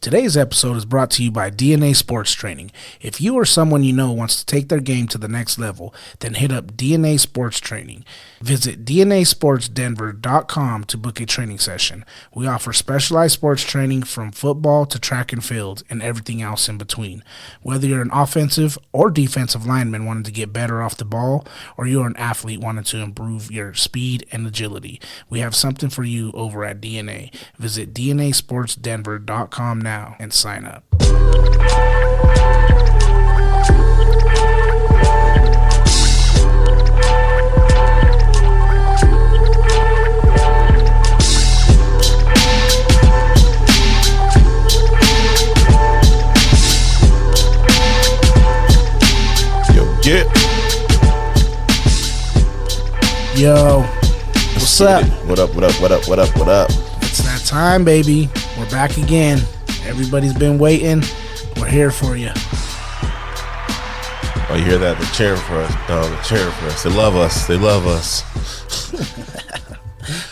Today's episode is brought to you by DNA Sports Training. If you or someone you know wants to take their game to the next level, then hit up DNA Sports Training. Visit DNASportsDenver.com to book a training session. We offer specialized sports training from football to track and field and everything else in between. Whether you're an offensive or defensive lineman wanting to get better off the ball, or you're an athlete wanting to improve your speed and agility, we have something for you over at DNA. Visit DNASportsDenver.com now and sign up. Yeah. Yo, what's up? What up? It's that time, baby. We're back again. Everybody's been waiting. We're here for you. Oh, you hear that? They're cheering for us. No, they're cheering for us. They love us. They love us.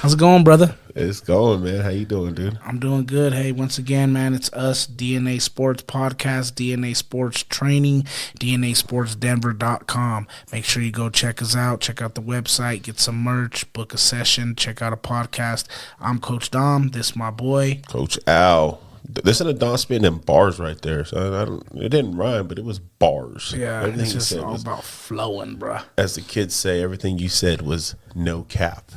How's it going, brother? It's going, man. How you doing, dude? I'm doing good. Hey, once again, man, it's us, DNA Sports Podcast, DNA Sports Training, DNASportsDenver.com. Make sure you go check us out. Check out the website, get some merch, book a session, check out a podcast. I'm Coach Dom. This my boy. Coach Al. Listen to Don spitting in bars right there. So it didn't rhyme, but it was bars. Yeah, everything it's just you said all was, about flowing, bruh. as the kids say, everything you said was no cap.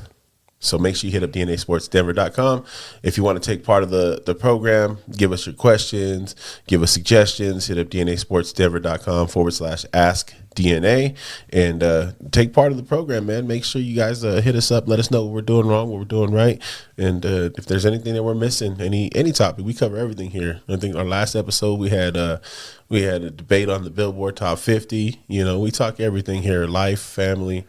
So make sure you hit up DNASportsDenver.com. If you want to take part of the program, give us your questions, give us suggestions, hit up DNASportsDenver.com/askDNA and take part of the program, man. Make sure you guys hit us up. Let us know what we're doing wrong, what we're doing right. And if there's anything that we're missing, any topic, we cover everything here. I think our last episode we had a debate on the Billboard Top 50. You know, we talk everything here, life, family,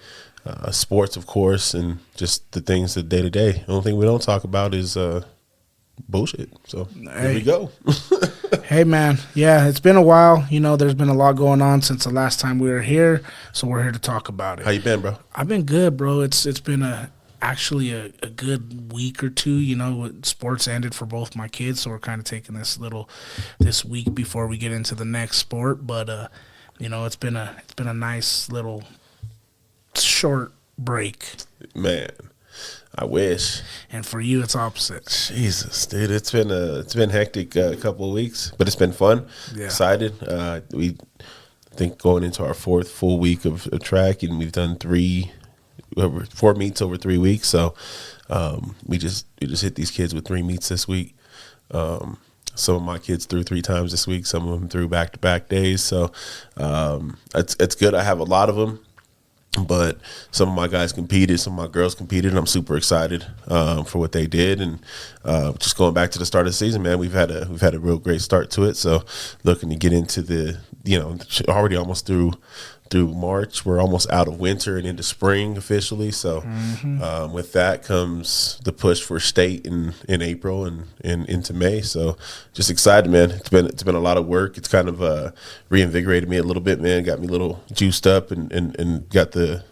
sports, of course, and just the things that day to day. The only thing we don't talk about is bullshit. So here we go. Hey, man. Yeah, it's been a while. You know, there's been a lot going on since the last time we were here, so we're here to talk about it. How you been, bro? I've been good, bro. It's been actually a good week or two. You know, sports ended for both my kids, so we're kind of taking this week before we get into the next sport. But you know, it's been a nice little short break. Man, I wish. And for you, it's opposite. Jesus, dude, it's been hectic couple of weeks, but it's been fun. Yeah. Excited. We think going into our fourth full week of track, and we've done 4 meets over 3 weeks. So we just hit these kids with 3 meets this week. Some of my kids threw 3 times this week. Some of them threw back-to-back days. So it's good. I have a lot of them. But some of my guys competed, some of my girls competed, and I'm super excited for what they did. And just going back to the start of the season, man, we've had a real great start to it. So looking to get into already almost through March. We're almost out of winter and into spring officially. So with that comes the push for state in April and into May. So just excited, man. It's been a lot of work. It's kind of reinvigorated me a little bit, man. Got me a little juiced up and got the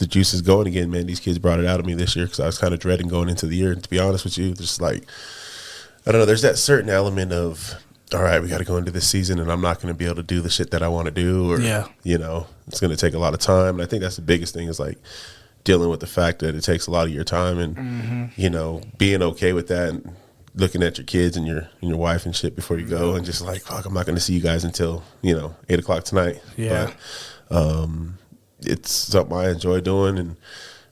juices going again, man. These kids brought it out of me this year because I was kind of dreading going into the year. And to be honest with you, just like, I don't know, there's that certain element of, all right, we got to go into this season, and I'm not going to be able to do the shit that I want to do, or you know, it's going to take a lot of time. And I think that's the biggest thing is like dealing with the fact that it takes a lot of your time, and you know, being okay with that, and looking at your kids and your wife and shit before you go, and just like, fuck, I'm not going to see you guys until 8:00 tonight. Yeah, but it's something I enjoy doing, and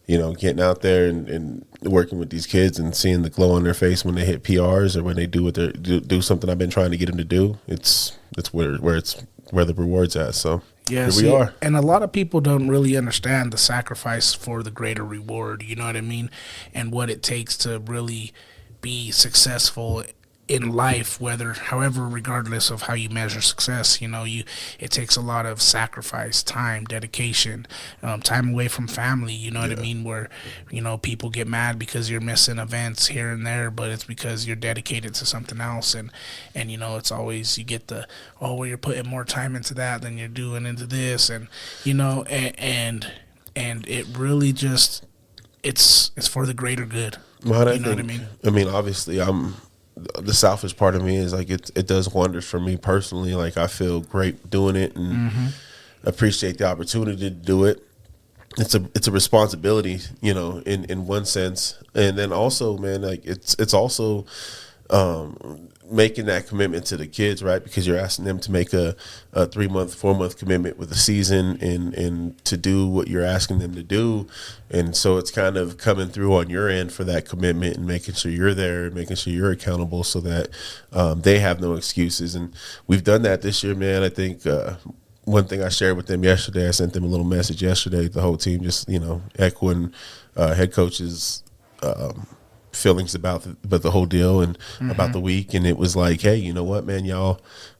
you know, getting out there and working with these kids and seeing the glow on their face when they hit PRs or when they do do something I've been trying to get them to do. It's where the reward's at. So yeah, here we are. And a lot of people don't really understand the sacrifice for the greater reward. You know what I mean? And what it takes to really be successful in life, however, regardless of how you measure success. You know, it takes a lot of sacrifice, time, dedication, time away from family. You know what I mean? Where, you know, people get mad because you're missing events here and there, but it's because you're dedicated to something else. And you know, it's always, you get well, you're putting more time into that than you're doing into this, and you know, and it really just, it's for the greater good. Well, you know what I mean? I mean, obviously, the selfish part of me is like it does wonders for me personally. Like I feel great doing it and appreciate the opportunity to do it. It's a responsibility, you know, in one sense, and then also, man, like it's also making that commitment to the kids, right? Because you're asking them to make a 3-month, 4-month commitment with the season and to do what you're asking them to do. And so it's kind of coming through on your end for that commitment and making sure you're there and making sure you're accountable so that they have no excuses. And we've done that this year, man. I think one thing I shared with them yesterday, I sent them a little message yesterday, the whole team just, you know, echoing head coach's feelings about the whole deal and about the week, and it was like, hey, you know what, man, y'all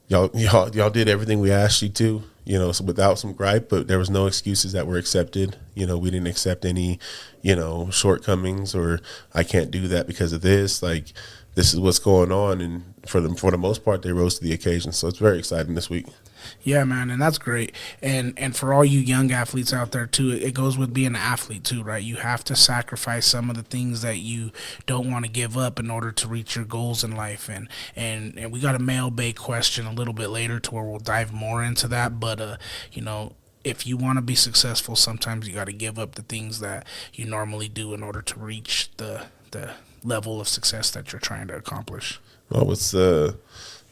did everything we asked you to, you know, so without some gripe, but there was no excuses that were accepted. You know, we didn't accept any, you know, shortcomings or I can't do that because of this. Like, this is what's going on, and for the most part, they rose to the occasion. So it's very exciting this week. Yeah, man, and that's great. And for all you young athletes out there too, it goes with being an athlete too, right? You have to sacrifice some of the things that you don't want to give up in order to reach your goals in life. And we got a mailbag question a little bit later to where we'll dive more into that. But you know, if you want to be successful, sometimes you got to give up the things that you normally do in order to reach the level of success that you're trying to accomplish. Well, what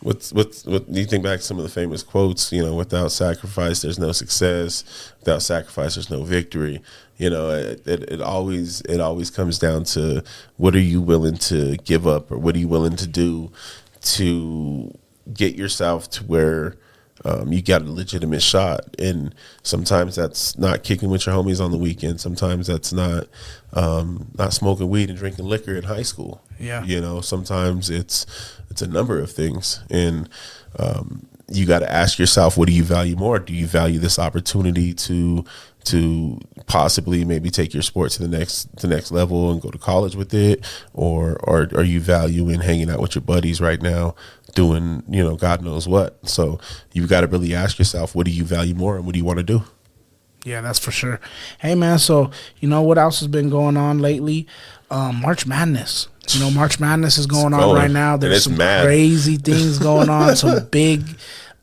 do you think back to some of the famous quotes? You know, without sacrifice, there's no success. Without sacrifice, there's no victory. You know, it always comes down to what are you willing to give up, or what are you willing to do to get yourself to where you got a legitimate shot. And sometimes that's not kicking with your homies on the weekend. Sometimes that's not smoking weed and drinking liquor in high school. Yeah, you know, sometimes it's a number of things, and you got to ask yourself, what do you value more? Do you value this opportunity to possibly maybe take your sport to the next level and go to college with it, or are you valuing hanging out with your buddies right now doing, you know, God knows what? So you've got to really ask yourself, what do you value more and what do you want to do? Yeah, that's for sure. Hey, man, so you know what else has been going on lately? March Madness. You know, March Madness is going on right now. There's some crazy things going on, some big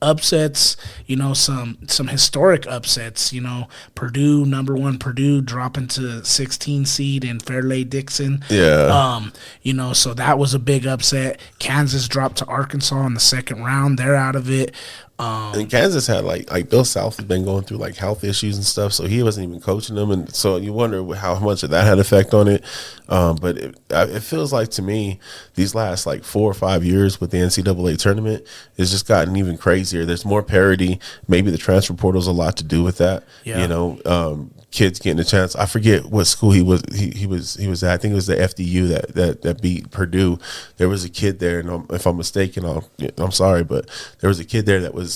upsets, you know, some historic upsets. You know, Purdue, number 1 Purdue, dropping to 16 seed in Fairleigh Dixon. Yeah. You know, so that was a big upset. Kansas dropped to Arkansas in the second round. They're out of it. And Kansas had like Bill Self has been going through like health issues and stuff, so he wasn't even coaching them, and so you wonder how much of that had effect on it. But it feels like to me these last like 4 or 5 years with the NCAA tournament, it's just gotten even crazier. There's more parity. Maybe the transfer portal's a lot to do with that. Yeah. You know, kids getting a chance. I forget what school he was at. I think it was the FDU that beat Purdue. There was a kid there, and if I'm mistaken, I'm sorry, but there was a kid there that was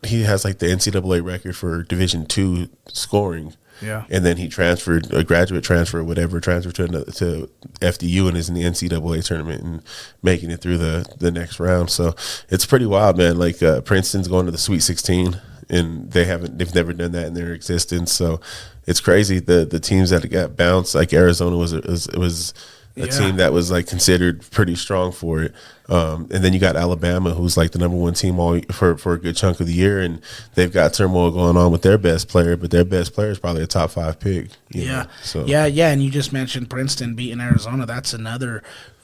he has like the NCAA record for Division II scoring. Yeah. And then he transferred, a graduate transfer or whatever, transferred to FDU and is in the NCAA tournament and making it through the next round. So it's pretty wild, man. Like Princeton's going to the Sweet 16, and they've never done that in their existence. So it's crazy. The teams that got bounced, like Arizona was a team that was like considered pretty strong for it. And then you got Alabama, who's like the number 1 team for a good chunk of the year, and they've got turmoil going on with their best player, but their best player is probably a top 5 pick. Yeah. And you just mentioned Princeton beating Arizona. That's another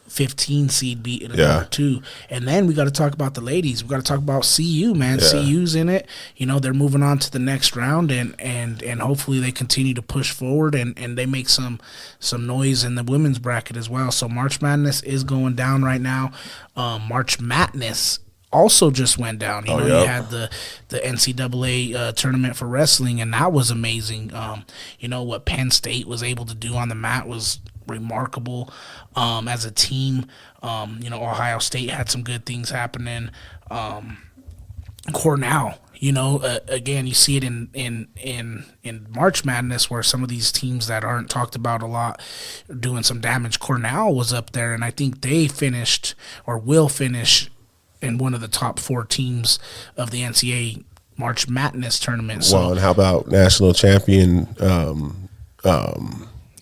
15 seed beat in number 2. And then we got to talk about the ladies. We got to talk about CU, man. Yeah. CU's in it. You know, they're moving on to the next round, and hopefully they continue to push forward and they make some noise in the women's bracket as well. So March Madness is going down right now. March Madness also just went down. You know, you had the NCAA tournament for wrestling, and that was amazing. You know, what Penn State was able to do on the mat was remarkable. As a team, you know, Ohio State had some good things happening. Cornell, you know, again, you see it in March Madness where some of these teams that aren't talked about a lot are doing some damage. Cornell was up there, and I think they finished or will finish in one of the top 4 teams of the NCAA March Madness tournament. So, well, and how about national champion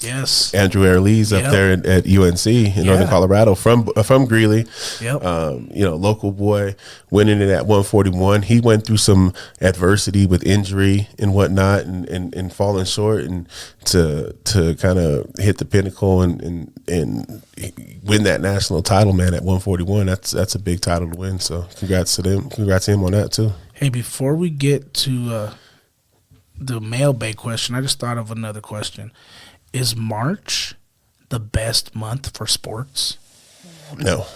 Yes. Andrew Airlees up Yep. there at UNC in Northern Yeah. Colorado from Greeley. Yep. Local boy, winning it at 141. He went through some adversity with injury and whatnot, and falling short, and to kind of hit the pinnacle and win that national title, man, at 141. That's a big title to win. So congrats to them. Congrats to him on that too. Hey, before we get to the mailbag question, I just thought of another question. Is March the best month for sports? No.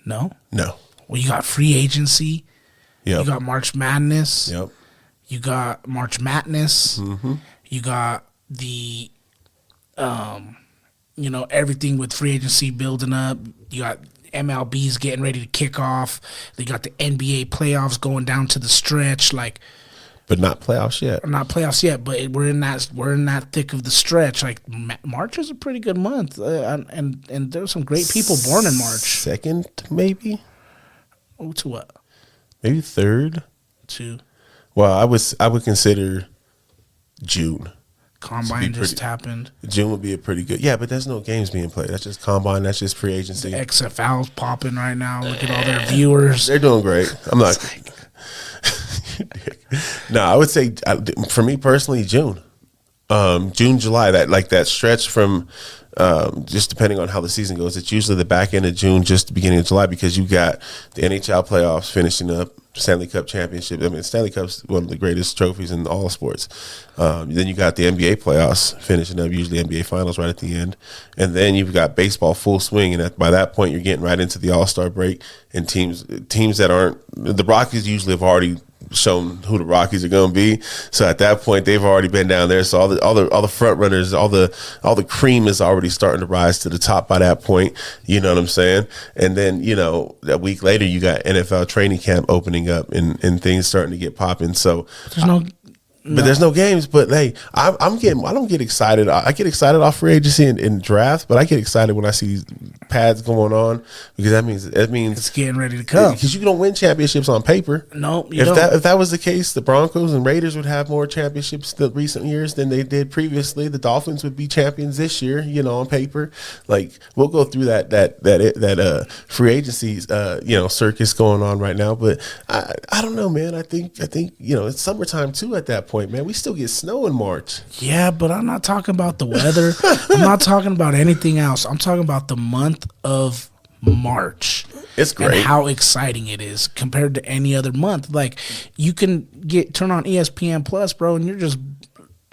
No? No. Well, you got free agency. Yep. You got March Madness. Yep. You got March Madness. Mm-hmm. You got the, everything with free agency building up. You got MLB's getting ready to kick off. You got the NBA playoffs going down to the stretch. Like, But not playoffs yet. not playoffs yet, but we're in that thick of the stretch. Like March is a pretty good month, and there's some great people born in March. Second, maybe? Oh, to what? Maybe third? To Well, I would consider June. Combine just pretty- happened. June would be a pretty good. Yeah, but there's no games being played. That's just combine. That's just free agency. XFL's popping right now. Look at all their viewers. They're doing great. I'm not. No, I would say for me personally, June, July. That stretch from just depending on how the season goes. It's usually the back end of June, just the beginning of July, because you got the NHL playoffs finishing up, Stanley Cup championship. I mean, Stanley Cup's one of the greatest trophies in all sports. Then you got the NBA playoffs finishing up, usually NBA finals right at the end, and then you've got baseball full swing. And by that point, you're getting right into the All-Star break, and teams that aren't the Rockies usually have already shown who the Rockies are going to be. So at that point, they've already been down there. So all the front runners, all the cream is already starting to rise to the top by that point. You know what I'm saying? And then a week later, you got NFL training camp opening up and things starting to get popping. So There's no. But there's no games. But hey, I don't get excited. I get excited off free agency and draft, but I get excited when I see these pads going on, because that means It's getting ready to come. because you don't win championships on paper. No, you If don't. that was the case, the Broncos and Raiders would have more championships the recent years than they did previously. The Dolphins would be champions this year, on paper. Like, we'll go through that free agency circus going on right now. But I don't know, man. I think it's summertime too at that point, man. We still get snow in March. Yeah, but I'm not talking about the weather. I'm not talking about anything else. I'm talking about the month of March. It's great. And how exciting it is compared to any other month. Like, you can turn on ESPN Plus, bro, and you're just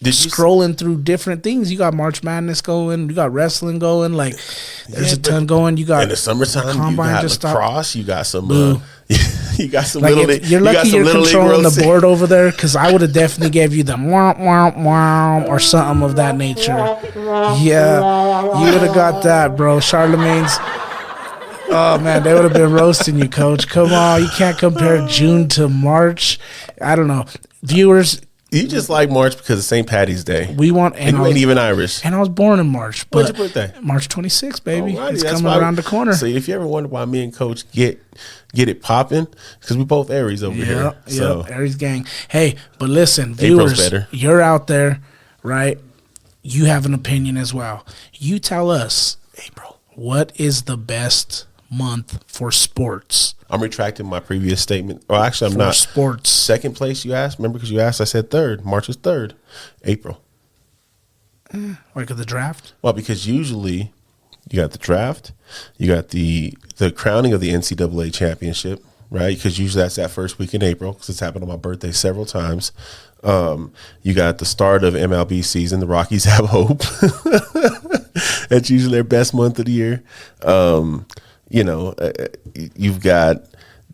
scrolling through different things. You got March Madness going. You got wrestling going. Like, there's a ton going. You got in the summertime, you Combine got just lacrosse. You got some. Boo. You got some like, little. you're lucky you're controlling the board over there, because I would have definitely gave you the womp womp womp or something of that nature. Yeah, you would have got that, bro. Charlemagne's. Oh man, they would have been roasting you, Coach. Come on, you can't compare June to March. I don't know, viewers. You just like March because it's St. Patty's Day. We want, And you ain't even Irish. and I was born in March. When's But your birthday? March 26th, baby. Alrighty, It's that's coming why- around the corner. See, if you ever wonder why me and Coach get it popping, because we both Aries over here. So Aries gang. Hey, but listen, April's viewers, better. you're out there, right? You have an opinion as well. You tell us, April, what is the best month for sports? I'm retracting my previous statement. Well, actually, I'm For not. sports. Second place, you asked. Remember, because you asked, I said third. March is third. April. Like the draft? Well, because usually you got the draft, you got the crowning of the NCAA championship, right? Because usually that's that first week in April, because it's happened on my birthday several times. You got the start of MLB season. The Rockies have hope. That's usually their best month of the year. You've got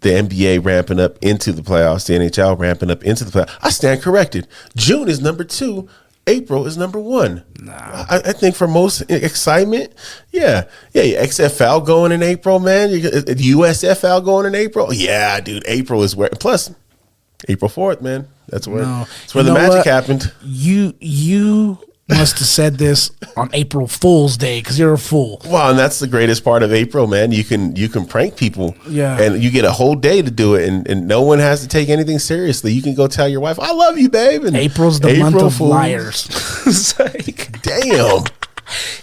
the NBA ramping up into the playoffs, the NHL ramping up into the playoffs. I stand corrected. June is number 2. April is number 1. Nah. I think for most excitement, yeah, XFL going in April, man. USFL going in April. Yeah, dude, April is where. Plus, April 4th, man. That's where No. the You know magic what? happened. You must have said this on April Fool's Day because you're a fool. Well, and that's the greatest part of April, man. You can prank people, Yeah. and you get a whole day to do it, and no one has to take anything seriously. You can go tell your wife, "I love you, babe." And April's the month of Fools. liars. It's like, Damn.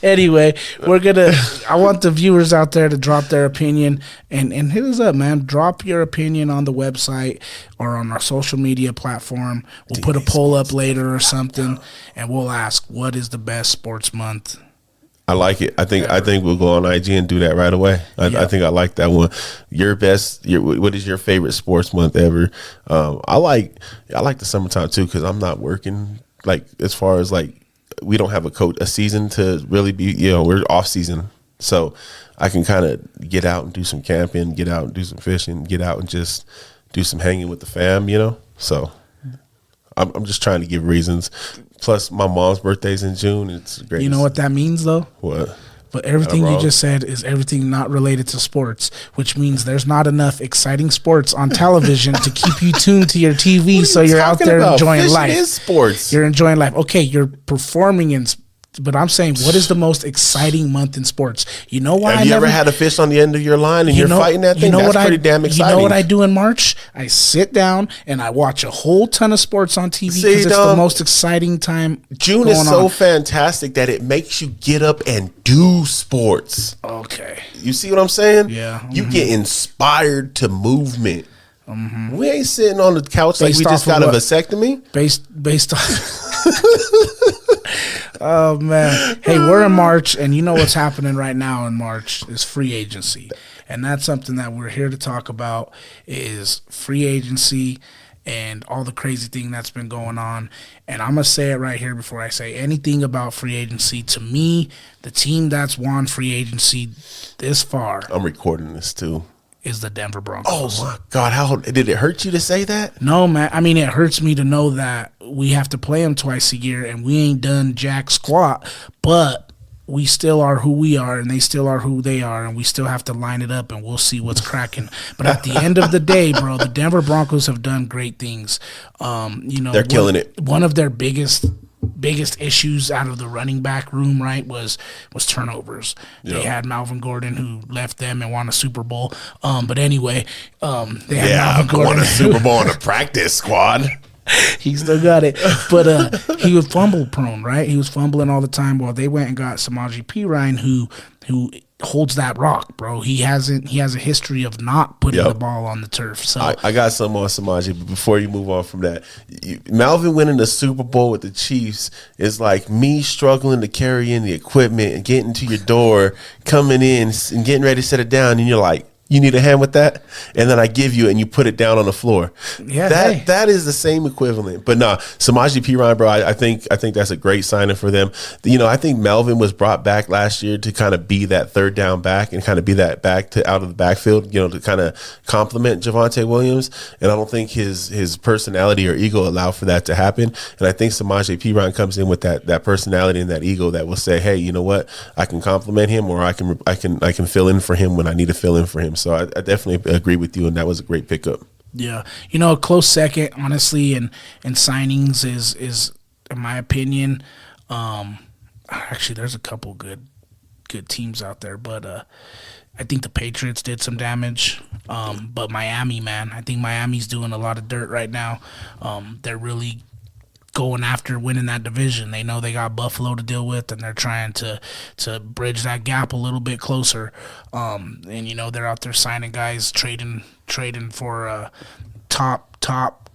anyway, I want the viewers out there to drop their opinion and hit us up, man. Drop your opinion on the website or on our social media platform. We'll put a poll up later or something, and we'll ask, what is the best sports month? I like it. I think we'll go on IG and do that right away. I think I like that one. What is your favorite sports month ever? I like the summertime too because I'm not working. Like as far as like we don't have a season to really be. We're off season, so I can kind of get out and do some camping, get out and do some fishing, get out and just do some hanging with the fam. So I'm just trying to give reasons. Plus, my mom's birthday's in June. It's great. You know what that means, though? What? But everything you just said is everything not related to sports, which means there's not enough exciting sports on television to keep you tuned to your TV. So you're out there enjoying Fishing life. is sports. You're enjoying life. Okay, you're performing but I'm saying, what is the most exciting month in sports? You know why? Have you ever had a fish on the end of your line and you're fighting that thing? That's pretty damn exciting. You know what I do in March? I sit down and I watch a whole ton of sports on TV because it's the most exciting time. June is so fantastic that it makes you get up and do sports. Okay. You see what I'm saying? Yeah. You get inspired to movement. We ain't sitting on the couch like we just got a vasectomy. Based on... Oh, man. Hey, we're in March, and you know what's happening right now in March is free agency. And that's something that we're here to talk about is free agency and all the crazy thing that's been going on. And I'm going to say it right here before I say anything about free agency. To me, the team that's won free agency this far. I'm recording this, too. Is the Denver Broncos. Oh, my God. How did it hurt you to say that? No, man. I mean, it hurts me to know that we have to play them twice a year and we ain't done jack squat, but we still are who we are and they still are who they are, and we still have to line it up and we'll see what's cracking. But at the end of the day, bro, the Denver Broncos have done great things. They're killing it. One of their biggest issues out of the running back room, right, was turnovers. Yep. They had Melvin Gordon who left them and won a Super Bowl. But anyway, they had Melvin Gordon won a Super Bowl in a practice squad. He still got it. But he was fumble prone, right? He was fumbling all the time. Well, they went and got Samaje Perine who holds that rock, bro. He has a history of not putting the ball on the turf. So I got some on Samaje, but before you move on from that, Melvin winning the Super Bowl with the Chiefs is like me struggling to carry in the equipment and getting to your door, coming in and getting ready to set it down, and you're like, you need a hand with that? And then I give you and you put it down on the floor. Yeah, that is the same equivalent. But nah, Samaje Perine, bro, I think that's a great signing for them. I think Melvin was brought back last year to kind of be that third down back and kind of be that back to out of the backfield, to kind of complement Javonte Williams. And I don't think his personality or ego allowed for that to happen. And I think Samaje Perine comes in with that personality and that ego that will say, hey, you know what? I can compliment him, or I can fill in for him when I need to fill in for him. So I definitely agree with you, and that was a great pickup. Yeah. A close second, honestly, and signings is in my opinion, actually there's a couple good teams out there, but I think the Patriots did some damage. But Miami, man, I think Miami's doing a lot of dirt right now. They're really going after winning that division. They know they got Buffalo to deal with, and they're trying to bridge that gap a little bit closer. And they're out there signing guys, trading for top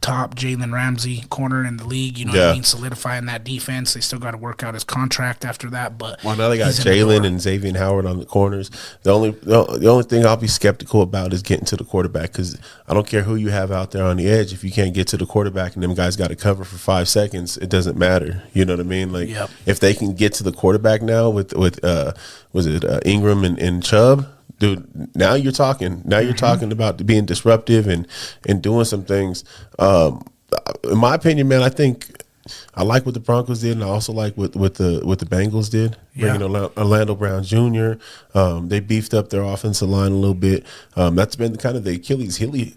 Jalen Ramsey corner in the league. What I mean? Solidifying that defense. They still got to work out his contract after that. But now they got Jalen and Xavier Howard on the corners. The only thing I'll be skeptical about is getting to the quarterback, because I don't care who you have out there on the edge. If you can't get to the quarterback and them guys got to cover for 5 seconds, it doesn't matter. You know what I mean? Like, if they can get to the quarterback now with Ingram and Chubb, dude, now you're talking. Now you're talking about being disruptive and doing some things. In my opinion, man, I think I like what the Broncos did, and I also like what the Bengals did. Bringing Orlando Brown Jr. They beefed up their offensive line a little bit. That's been kind of the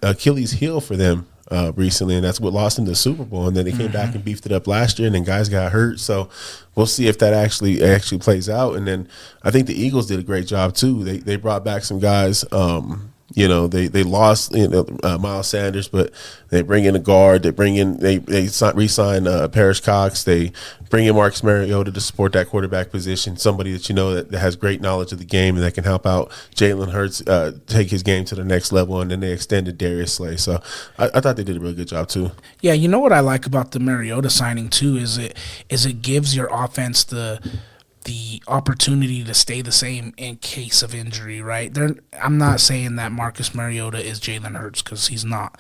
Achilles heel for them recently, and that's what lost them the Super Bowl. And then they came back and beefed it up last year, and then guys got hurt. So we'll see if that actually plays out. And then I think the Eagles did a great job too. They brought back some guys. They lost Miles Sanders, but they bring in a guard. They re-sign Parrish Cox. They bring in Marcus Mariota to support that quarterback position. Somebody that has great knowledge of the game and that can help out Jalen Hurts take his game to the next level. And then they extended Darius Slay. So I thought they did a really good job too. Yeah, you know what I like about the Mariota signing too is it gives your offense the opportunity to stay the same in case of injury, right? I'm not saying that Marcus Mariota is Jalen Hurts because he's not,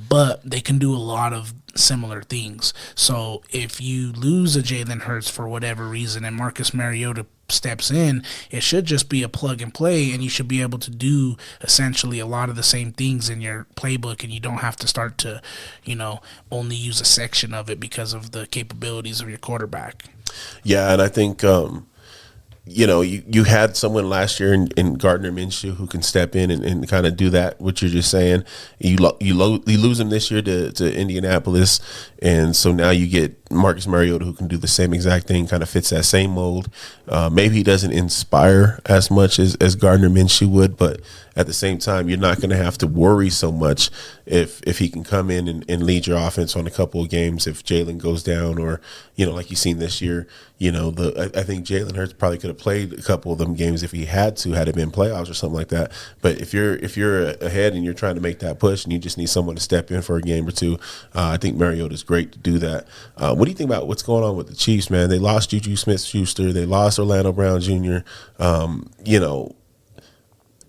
but they can do a lot of similar things. So if you lose a Jalen Hurts for whatever reason and Marcus Mariota steps in, it should just be a plug and play, and you should be able to do essentially a lot of the same things in your playbook, and you don't have to start to, only use a section of it because of the capabilities of your quarterback. Yeah, and I think you had someone last year in Gardner Minshew who can step in and kind of do that, what you're just saying. You lose him this year to Indianapolis, and so now you get Marcus Mariota who can do the same exact thing, kind of fits that same mold. Maybe he doesn't inspire as much as Gardner Minshew would, but at the same time, you're not going to have to worry so much if he can come in and lead your offense on a couple of games if Jalen goes down, or like you've seen this year. I think Jalen Hurts probably could have played a couple of them games if he had it been playoffs or something like that. But if you're ahead and you're trying to make that push and you just need someone to step in for a game or two, I think Mariota's great to do that. What do you think about what's going on with the Chiefs, man? They lost Juju Smith-Schuster. They lost Orlando Brown Jr.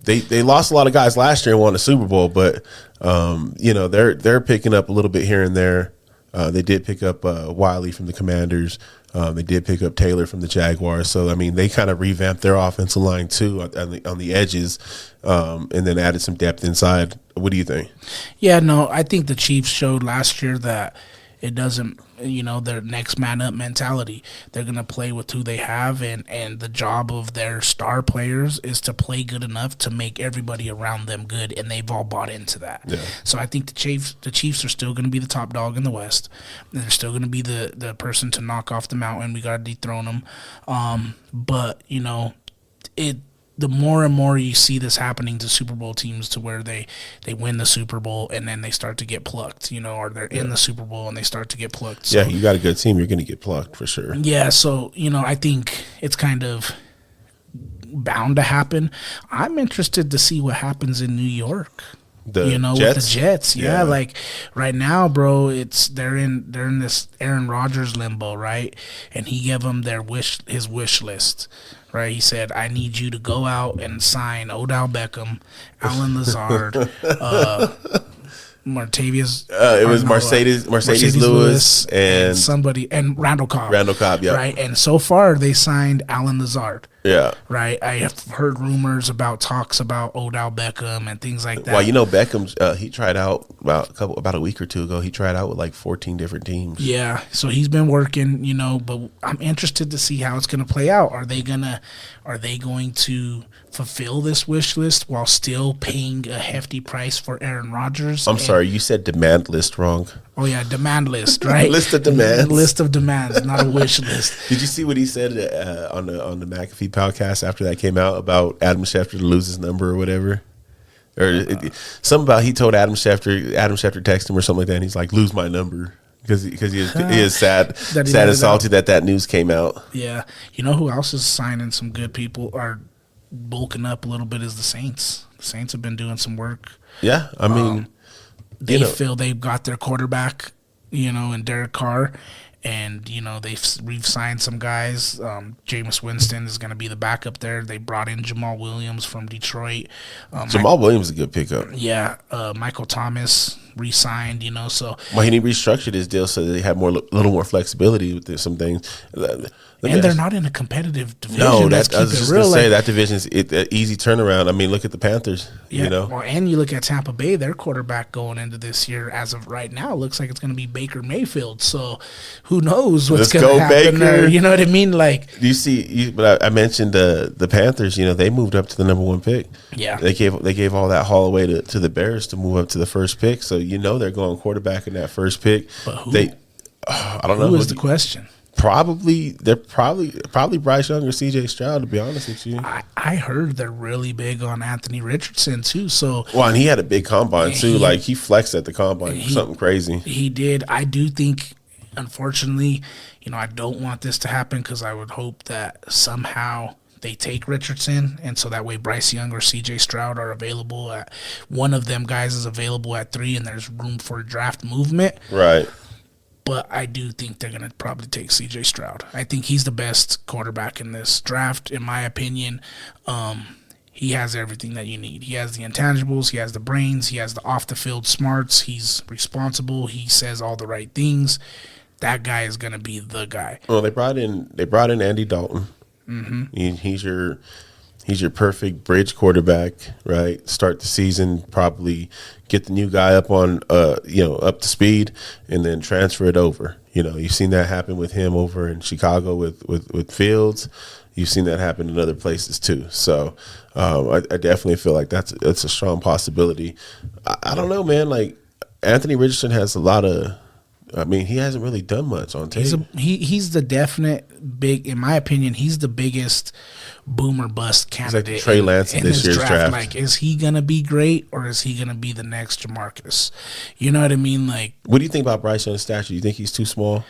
They lost a lot of guys last year and won the Super Bowl, but they're picking up a little bit here and there. They did pick up Wiley from the Commanders. They did pick up Taylor from the Jaguars. So, I mean, they kind of revamped their offensive line, too, on the edges, and then added some depth inside. What do you think? Yeah, no, I think the Chiefs showed last year that it doesn't, their next man up mentality. They're going to play with who they have, and the job of their star players is to play good enough to make everybody around them good, and they've all bought into that. Yeah. So I think the Chiefs are still going to be the top dog in the West. They're still going to be the person to knock off the mountain. We got to dethrone them. But, the more and more you see this happening to Super Bowl teams, to where they win the Super Bowl and then they start to get plucked, or they're in the Super Bowl and they start to get plucked. So, yeah, you got a good team, you're going to get plucked for sure. Yeah, so, I think it's kind of bound to happen. I'm interested to see what happens in New York. With the Jets. Yeah, like right now, bro, they're in this Aaron Rodgers limbo, right? And he gave them his wish list. Right, he said, I need you to go out and sign Odell Beckham, Alan Lazard, Martavius. It was Mercedes Lewis and somebody, and Randall Cobb. Yeah. Right, and so far they signed Alan Lazard. Yeah. Right, I have heard rumors about talks about Odell Beckham and things like that. Well, Beckham's he tried out about a week or two ago. He tried out with like 14 different teams. Yeah, so he's been working, but I'm interested to see how it's going to play out. Are they going to fulfill this wish list while still paying a hefty price for Aaron Rodgers? I'm sorry, you said demand list wrong. Oh yeah, demand list, right? List of demands. List of demands, not a wish list. Did you see what he said on the McAfee podcast after that came out about Adam Schefter to lose his number or whatever? Or something about he told Adam Schefter texted him or something like that, and he's like, lose my number. Because he is sad and salty that news came out. Yeah. You know who else is signing some good people or bulking up a little bit is the Saints. The Saints have been doing some work. Yeah, I mean, they feel they've got their quarterback, in Derek Carr, and we've signed some guys. Jameis Winston is going to be the backup there. They brought in Jamal Williams from Detroit. Jamal Williams is a good pickup. Yeah, Michael Thomas re-signed. So he restructured his deal so they have a little more flexibility with some things. And they're not in a competitive division. No, I was just going to say that division's an easy turnaround. I mean, look at the Panthers. Yeah, well, and you look at Tampa Bay, their quarterback going into this year, as of right now, looks like it's going to be Baker Mayfield. So who knows what's going to happen there? You know what I mean? Like, but I mentioned the Panthers. They moved up to the number one pick. Yeah, they gave all that haul away to the Bears to move up to the first pick. So you know they're going quarterback in that first pick. But who? I don't know. Who is the question? Probably Bryce Young or C.J. Stroud, to be honest with you. I heard they're really big on Anthony Richardson too. So and he had a big combine too. Like he flexed at the combine, something crazy. He did. I do think, unfortunately, I don't want this to happen because I would hope that somehow they take Richardson, and so that way Bryce Young or C.J. Stroud are available at one of them guys is available at 3, and there's room for draft movement. Right. But I do think they're going to probably take C.J. Stroud. I think he's the best quarterback in this draft, in my opinion. He has everything that you need. He has the intangibles. He has the brains. He has the off-the-field smarts. He's responsible. He says all the right things. That guy is going to be the guy. Well, they brought in Andy Dalton. Mm-hmm. He's your perfect bridge quarterback, right? Start the season, probably get the new guy up on, up to speed, and then transfer it over. You've seen that happen with him over in Chicago with Fields. You've seen that happen in other places too. So I definitely feel like that's a strong possibility. I don't know, man. Like Anthony Richardson has a lot of. He hasn't really done much on tape. He's the definite big, in my opinion, he's the biggest boomer bust candidate. He's like Trey Lance in this year's draft. Like, is he going to be great or is he going to be the next Jamarcus? You know what I mean? Like, what do you think about Bryce Young's stature? You think he's too small?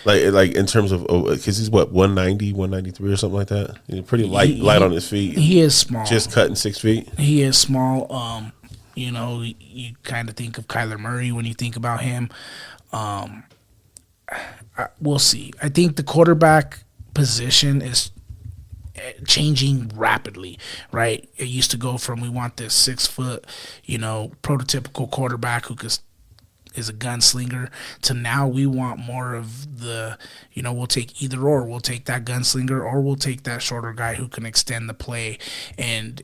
Like in terms of, because he's 190, 193 or something like that? He's pretty light on his feet. He is small. Just cutting 6 feet? He is small. You kind of think of Kyler Murray when you think about him. We'll see. I think the quarterback position is changing rapidly, right? It used to go from we want this 6 foot, prototypical quarterback who is a gunslinger to now we want more of the, we'll take either or. We'll take that gunslinger or we'll take that shorter guy who can extend the play and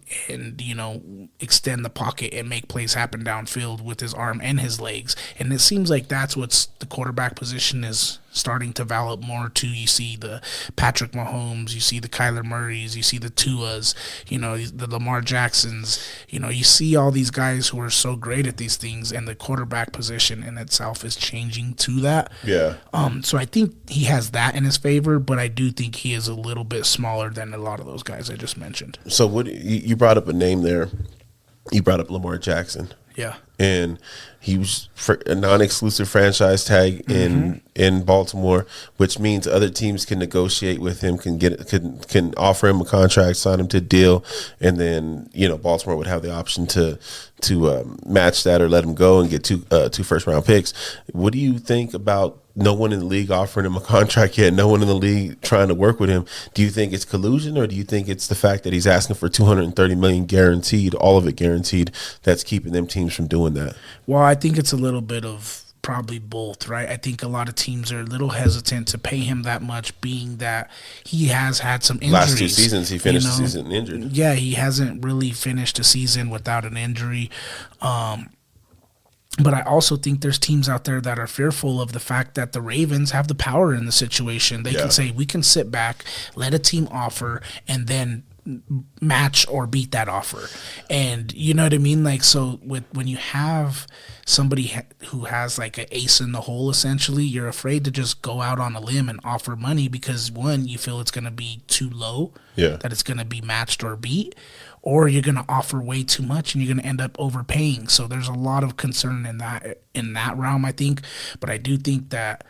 extend the pocket and make plays happen downfield with his arm and his legs. And it seems like that's what's the quarterback position is starting to develop more too. You see the Patrick Mahomes, you see the Kyler Murrays, you see the Tuas, the Lamar Jacksons, you see all these guys who are so great at these things, and the quarterback position in itself is changing to that. Yeah. So I think he has that in his favor, but I do think he is a little bit smaller than a lot of those guys I just mentioned. So what you brought up a name there. You brought up Lamar Jackson. Yeah. And he was a non-exclusive franchise tag in Baltimore, which means other teams can negotiate with him, can offer him a contract, sign him to a deal, and then Baltimore would have the option to match that or let him go and get two first round picks. What do you think about no one in the league offering him a contract yet, no one in the league trying to work with him? Do you think it's collusion, or do you think it's the fact that he's asking for $230 million guaranteed, all of it guaranteed, that's keeping them teams from doing that? Well, I think it's a little bit of probably both, right? I think a lot of teams are a little hesitant to pay him that much, being that he has had some injuries. Last 2 seasons, he finished the season injured. Yeah, he hasn't really finished a season without an injury. But I also think there's teams out there that are fearful of the fact that the Ravens have the power in the situation. They can say, we can sit back, let a team offer, and then match or beat that offer. And you know what I mean? Like, so when you have somebody who has like an ace in the hole, essentially, you're afraid to just go out on a limb and offer money because, one, you feel it's going to be too low, that it's going to be matched or beat, or you're going to offer way too much and you're going to end up overpaying. So there's a lot of concern in that realm, I think. But I do think that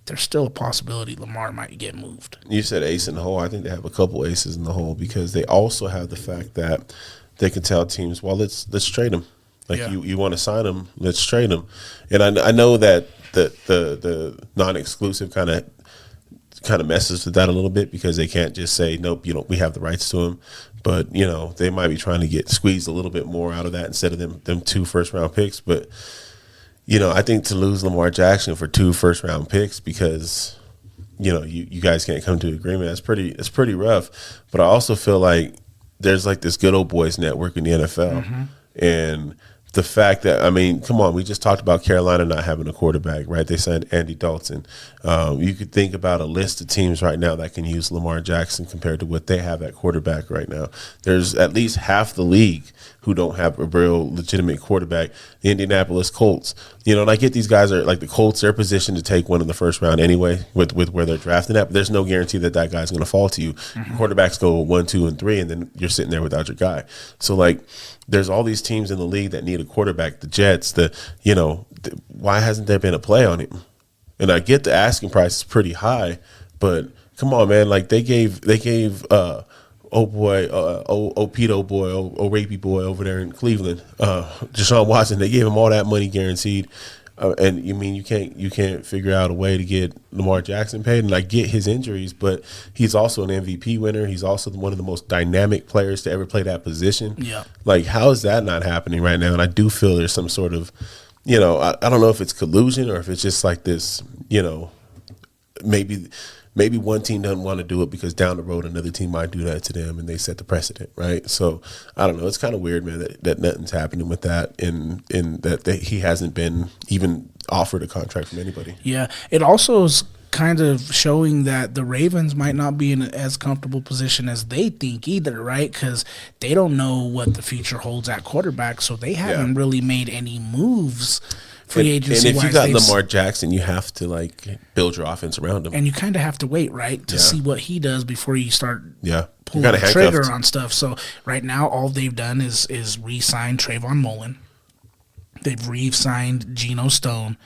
there's still a possibility Lamar might get moved. You said ace in the hole. I think they have a couple aces in the hole because they also have the fact that they can tell teams, well, let's trade him. Like, you want to sign him, let's trade him. And I know that the non-exclusive kind of messes with that a little bit because they can't just say, nope, we have the rights to him. But, they might be trying to get squeezed a little bit more out of that instead of them 2 first-round picks. But, I think to lose Lamar Jackson for 2 first-round picks because, you guys can't come to an agreement, it's pretty rough. But I also feel like there's like this good old boys network in the NFL. Mm-hmm. And the fact that, come on, we just talked about Carolina not having a quarterback, right? They signed Andy Dalton. You could think about a list of teams right now that can use Lamar Jackson compared to what they have at quarterback right now. There's at least half the league who don't have a real legitimate quarterback. The Indianapolis Colts, and I get these guys are like the Colts. They're positioned to take one in the first round anyway, with where they're drafting at. But there's no guarantee that guy's going to fall to you. Quarterbacks go 1, 2, and 3, and then you're sitting there without your guy. So like, there's all these teams in the league that need a quarterback. The Jets, why hasn't there been a play on him? And I get the asking price is pretty high, but come on, man. Like they gave Rapey boy over there in Cleveland, Deshaun Watson. They gave him all that money guaranteed, and you mean you can't figure out a way to get Lamar Jackson paid? And I get his injuries, but he's also an MVP winner. He's also one of the most dynamic players to ever play that position. Yeah, like how is that not happening right now? And I do feel there's some sort of, I don't know if it's collusion or if it's just like this, maybe one team doesn't want to do it because down the road another team might do that to them and they set the precedent, right? So I don't know. It's kind of weird, man, that nothing's happening with that, and that he hasn't been even offered a contract from anybody. Yeah, it also is kind of showing that the Ravens might not be in as comfortable position as they think either, right? Because they don't know what the future holds at quarterback, so they haven't really made any moves free agency. And if you got Lamar Jackson, you have to like build your offense around him, and you kind of have to wait, right, to see what he does before you start pulling the trigger on stuff. So right now, all they've done is re-sign Trayvon Mullen. They've re-signed Geno Stone,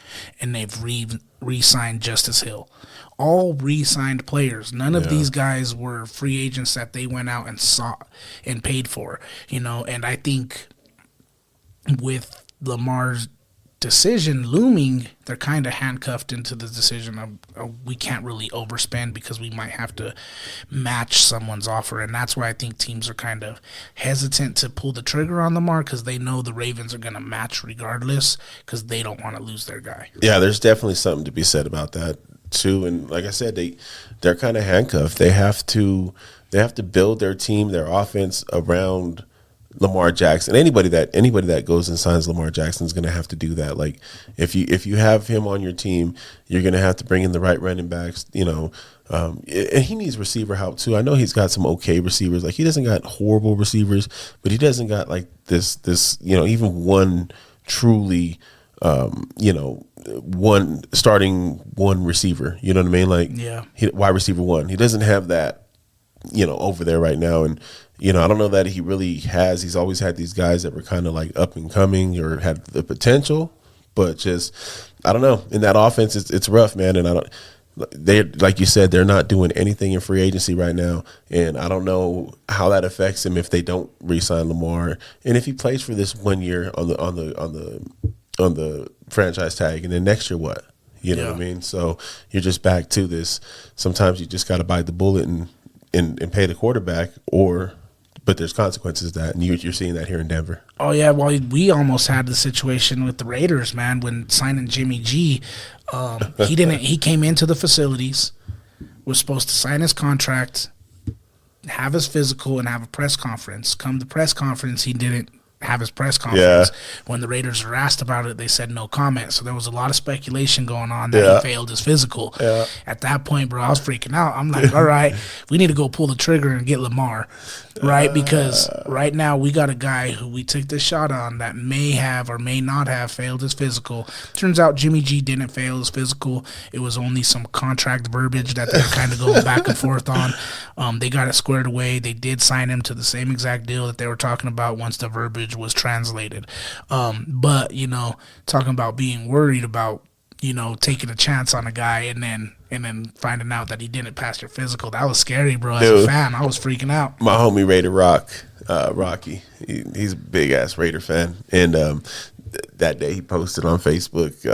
and they've re-signed Justice Hill. All re-signed players. None of these guys were free agents that they went out and sought and paid for. And I think with Lamar's decision looming, they're kind of handcuffed into the decision of we can't really overspend because we might have to match someone's offer. And that's why I think teams are kind of hesitant to pull the trigger on Lamar, because they know the Ravens are going to match regardless, because they don't want to lose their guy. Yeah, there's definitely something to be said about that too. And like I said, they're kind of handcuffed. They have to build their team, their offense around Lamar Jackson. Anybody that goes and signs Lamar Jackson is going to have to do that. Like if you have him on your team, you're going to have to bring in the right running backs. And he needs receiver help too. I know he's got some okay receivers. Like he doesn't got horrible receivers, but he doesn't got like this even one truly one receiver. You know what I mean? Like wide receiver one. He doesn't have that over there right now. And I don't know that he really has. He's always had these guys that were kind of like up and coming or had the potential, but just I don't know. In that offense, it's rough, man. And they like you said, they're not doing anything in free agency right now, and I don't know how that affects him if they don't re-sign Lamar, and if he plays for this 1 year on the franchise tag, and then next year what? You know what I mean? So you're just back to this. Sometimes you just got to bite the bullet and pay the quarterback, but there's consequences to that, and you're seeing that here in Denver. Oh, yeah, well, we almost had the situation with the Raiders, man, when signing Jimmy G. He came into the facilities, was supposed to sign his contract, have his physical, and have a press conference. Come the press conference, he didn't have his press conference. When the Raiders were asked about it, they said no comment. So there was a lot of speculation going on that he failed his physical. At that point, bro, I was freaking out. I'm like, all right, we need to go pull the trigger and get Lamar, right? Because right now we got a guy who we took this shot on that may have or may not have failed his physical. Turns out Jimmy G didn't fail his physical. It was only some contract verbiage that they were kind of going back and forth on. They got it squared away. They did sign him to the same exact deal that they were talking about once the verbiage was translated. But talking about being worried about taking a chance on a guy and then finding out that he didn't pass your physical, that was scary, bro. As a fan, I was freaking out. My homie Raider Rocky, he's a big ass Raider fan, and that day he posted on Facebook,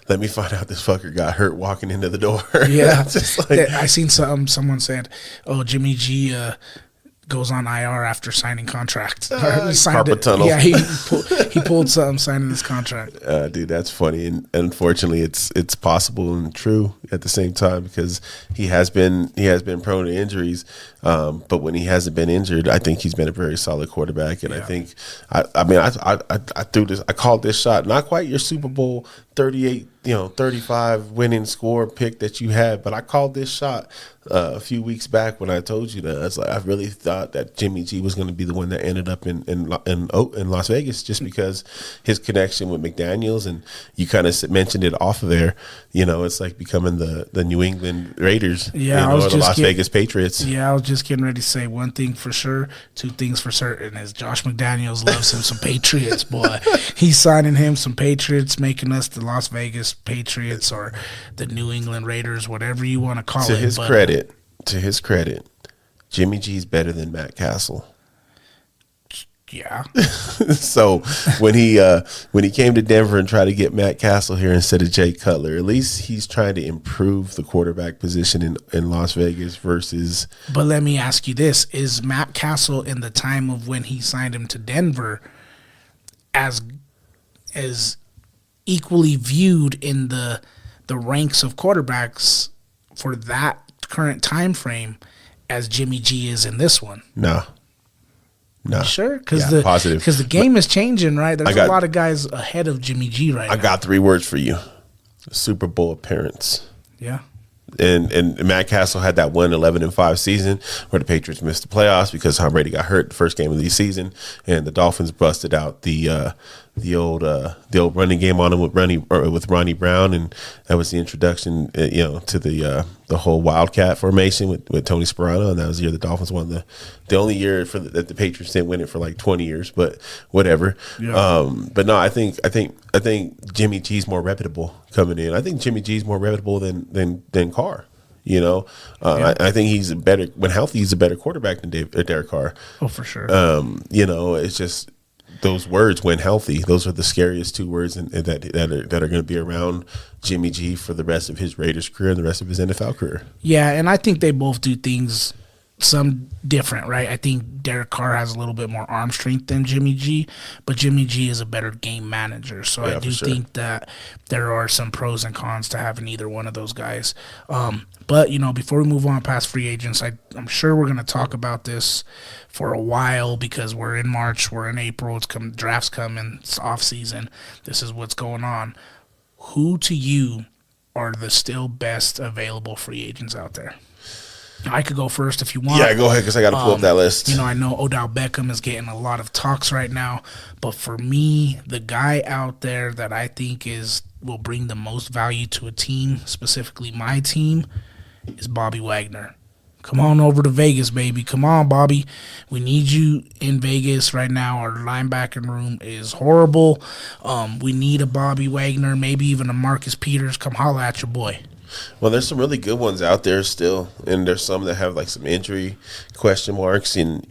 let me find out this fucker got hurt walking into the door. Yeah. Just like, I seen someone said, oh, Jimmy G goes on IR after signing contract. He signed it. Tunnel. Yeah, he pulled something signing his contract. Dude, that's funny, and unfortunately, it's possible and true at the same time, because he has been prone to injuries. But when he hasn't been injured, I think he's been a very solid quarterback, and I think I called this shot, not quite your Super Bowl 38 35 winning score pick that you had, but I called this shot a few weeks back when I told you that. I was like, I really thought that Jimmy G was going to be the one that ended up in Las Vegas, just because his connection with McDaniels, and you kind of mentioned it off of there. It's like becoming the New England Raiders, or the Las Vegas Patriots. Yeah, I was just getting ready to say one thing for sure, two things for certain is Josh McDaniels loves him some Patriots, boy. He's signing him some Patriots, making us the Las Vegas Patriots or the New England Raiders, whatever you want to call it. To his credit, Jimmy G's better than Matt Castle. Yeah. So when he came to Denver and tried to get Matt Castle here instead of Jay Cutler, at least he's trying to improve the quarterback position in Las Vegas versus. But let me ask you this: is Matt Castle in the time of when he signed him to Denver as equally viewed in the ranks of quarterbacks for that current time frame as Jimmy G is in this one? No. Sure, because positive. Because the game is changing, right? There's a lot of guys ahead of Jimmy G right now. I got 3 words for you: Super Bowl appearance. Yeah. And Matt Castle had that 11-5 season where the Patriots missed the playoffs because Tom Brady got hurt the first game of the season, and the Dolphins busted out the old running game on him with Ronnie Brown, and that was the introduction, to the whole Wildcat formation with Tony Sparano, and that was the year the Dolphins won the only year that the Patriots didn't win it for like 20 years, but whatever. Yeah. But no, I think Jimmy G's more reputable coming in. I think Jimmy G's more reputable than Carr. Yeah. I think he's better when healthy. He's a better quarterback than Derek Carr. Oh, for sure. It's just those words, when healthy, those are the scariest 2 words that are going to be around Jimmy G for the rest of his Raiders career and the rest of his NFL career. Yeah, and I think they both do things some different, right? I think Derek Carr has a little bit more arm strength than Jimmy G, but Jimmy G is a better game manager. So I do think that there are some pros and cons to having either one of those guys. But, before we move on past free agents, I'm sure we're going to talk about this for a while because we're in March, we're in April, draft's coming, it's off season. This is what's going on. Who to you are the still best available free agents out there? I could go first if you want. Yeah, go ahead, because I got to pull up that list. I know Odell Beckham is getting a lot of talks right now, but for me, the guy out there that I think will bring the most value to a team, specifically my team, is Bobby Wagner. Come on over to Vegas, baby. Come on, Bobby. We need you in Vegas right now. Our linebacker room is horrible. We need a Bobby Wagner, maybe even a Marcus Peters. Come holla at your boy. Well, there's some really good ones out there still, and there's some that have like some injury question marks in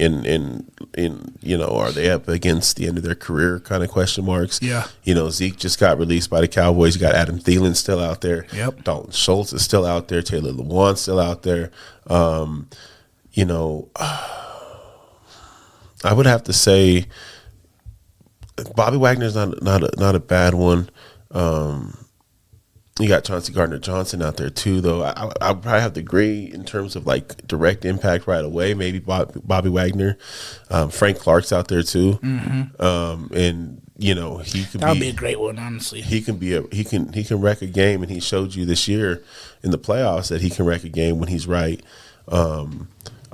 are they up against the end of their career kind of question marks. Yeah. Zeke just got released by the Cowboys. You got Adam Thielen still out there. Yep. Dalton Schultz is still out there. Taylor Lewan still out there. I would have to say Bobby Wagner's not a bad one. You got Chauncey Gardner-Johnson out there too, though. I probably have to agree in terms of like direct impact right away. Maybe Bobby Wagner, Frank Clark's out there too, and he could. That would be a great one, honestly. He can wreck a game, and he showed you this year in the playoffs that he can wreck a game when he's right.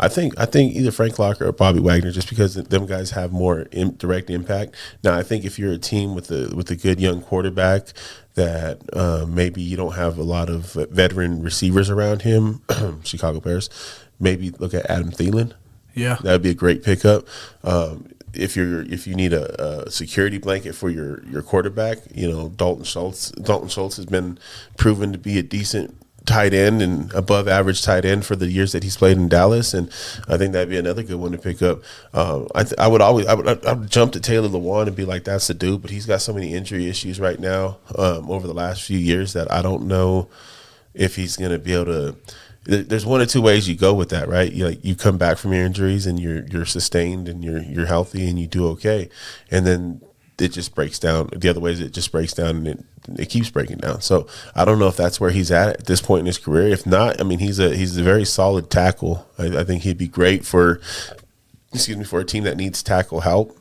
I think either Frank Clark or Bobby Wagner, just because them guys have more direct impact. Now, I think if you're a team with a good young quarterback that maybe you don't have a lot of veteran receivers around him, Chicago Bears, maybe look at Adam Thielen. Yeah, that would be a great pickup. If you need a security blanket for your quarterback, Dalton Schultz has been proven to be a decent tight end and above average tight end for the years that he's played in Dallas, and I think that'd be another good one to pick up. I would jump to Taylor Lewan and be like, that's the dude, but he's got so many injury issues right now over the last few years that I don't know if he's going to be able to. There's one or two ways you go with that, right? You come back from your injuries and you're sustained and you're healthy and you do okay, and then it just breaks down. The other ways it just breaks down and it keeps breaking down. So I don't know if that's where he's at this point in his career. If not, I mean, he's a very solid tackle. I think he'd be great for a team that needs tackle help.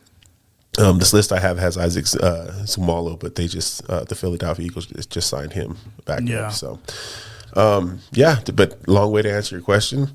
This list I have has Isaac Sumalo, but they just the Philadelphia Eagles just signed him back up. So, but long way to answer your question.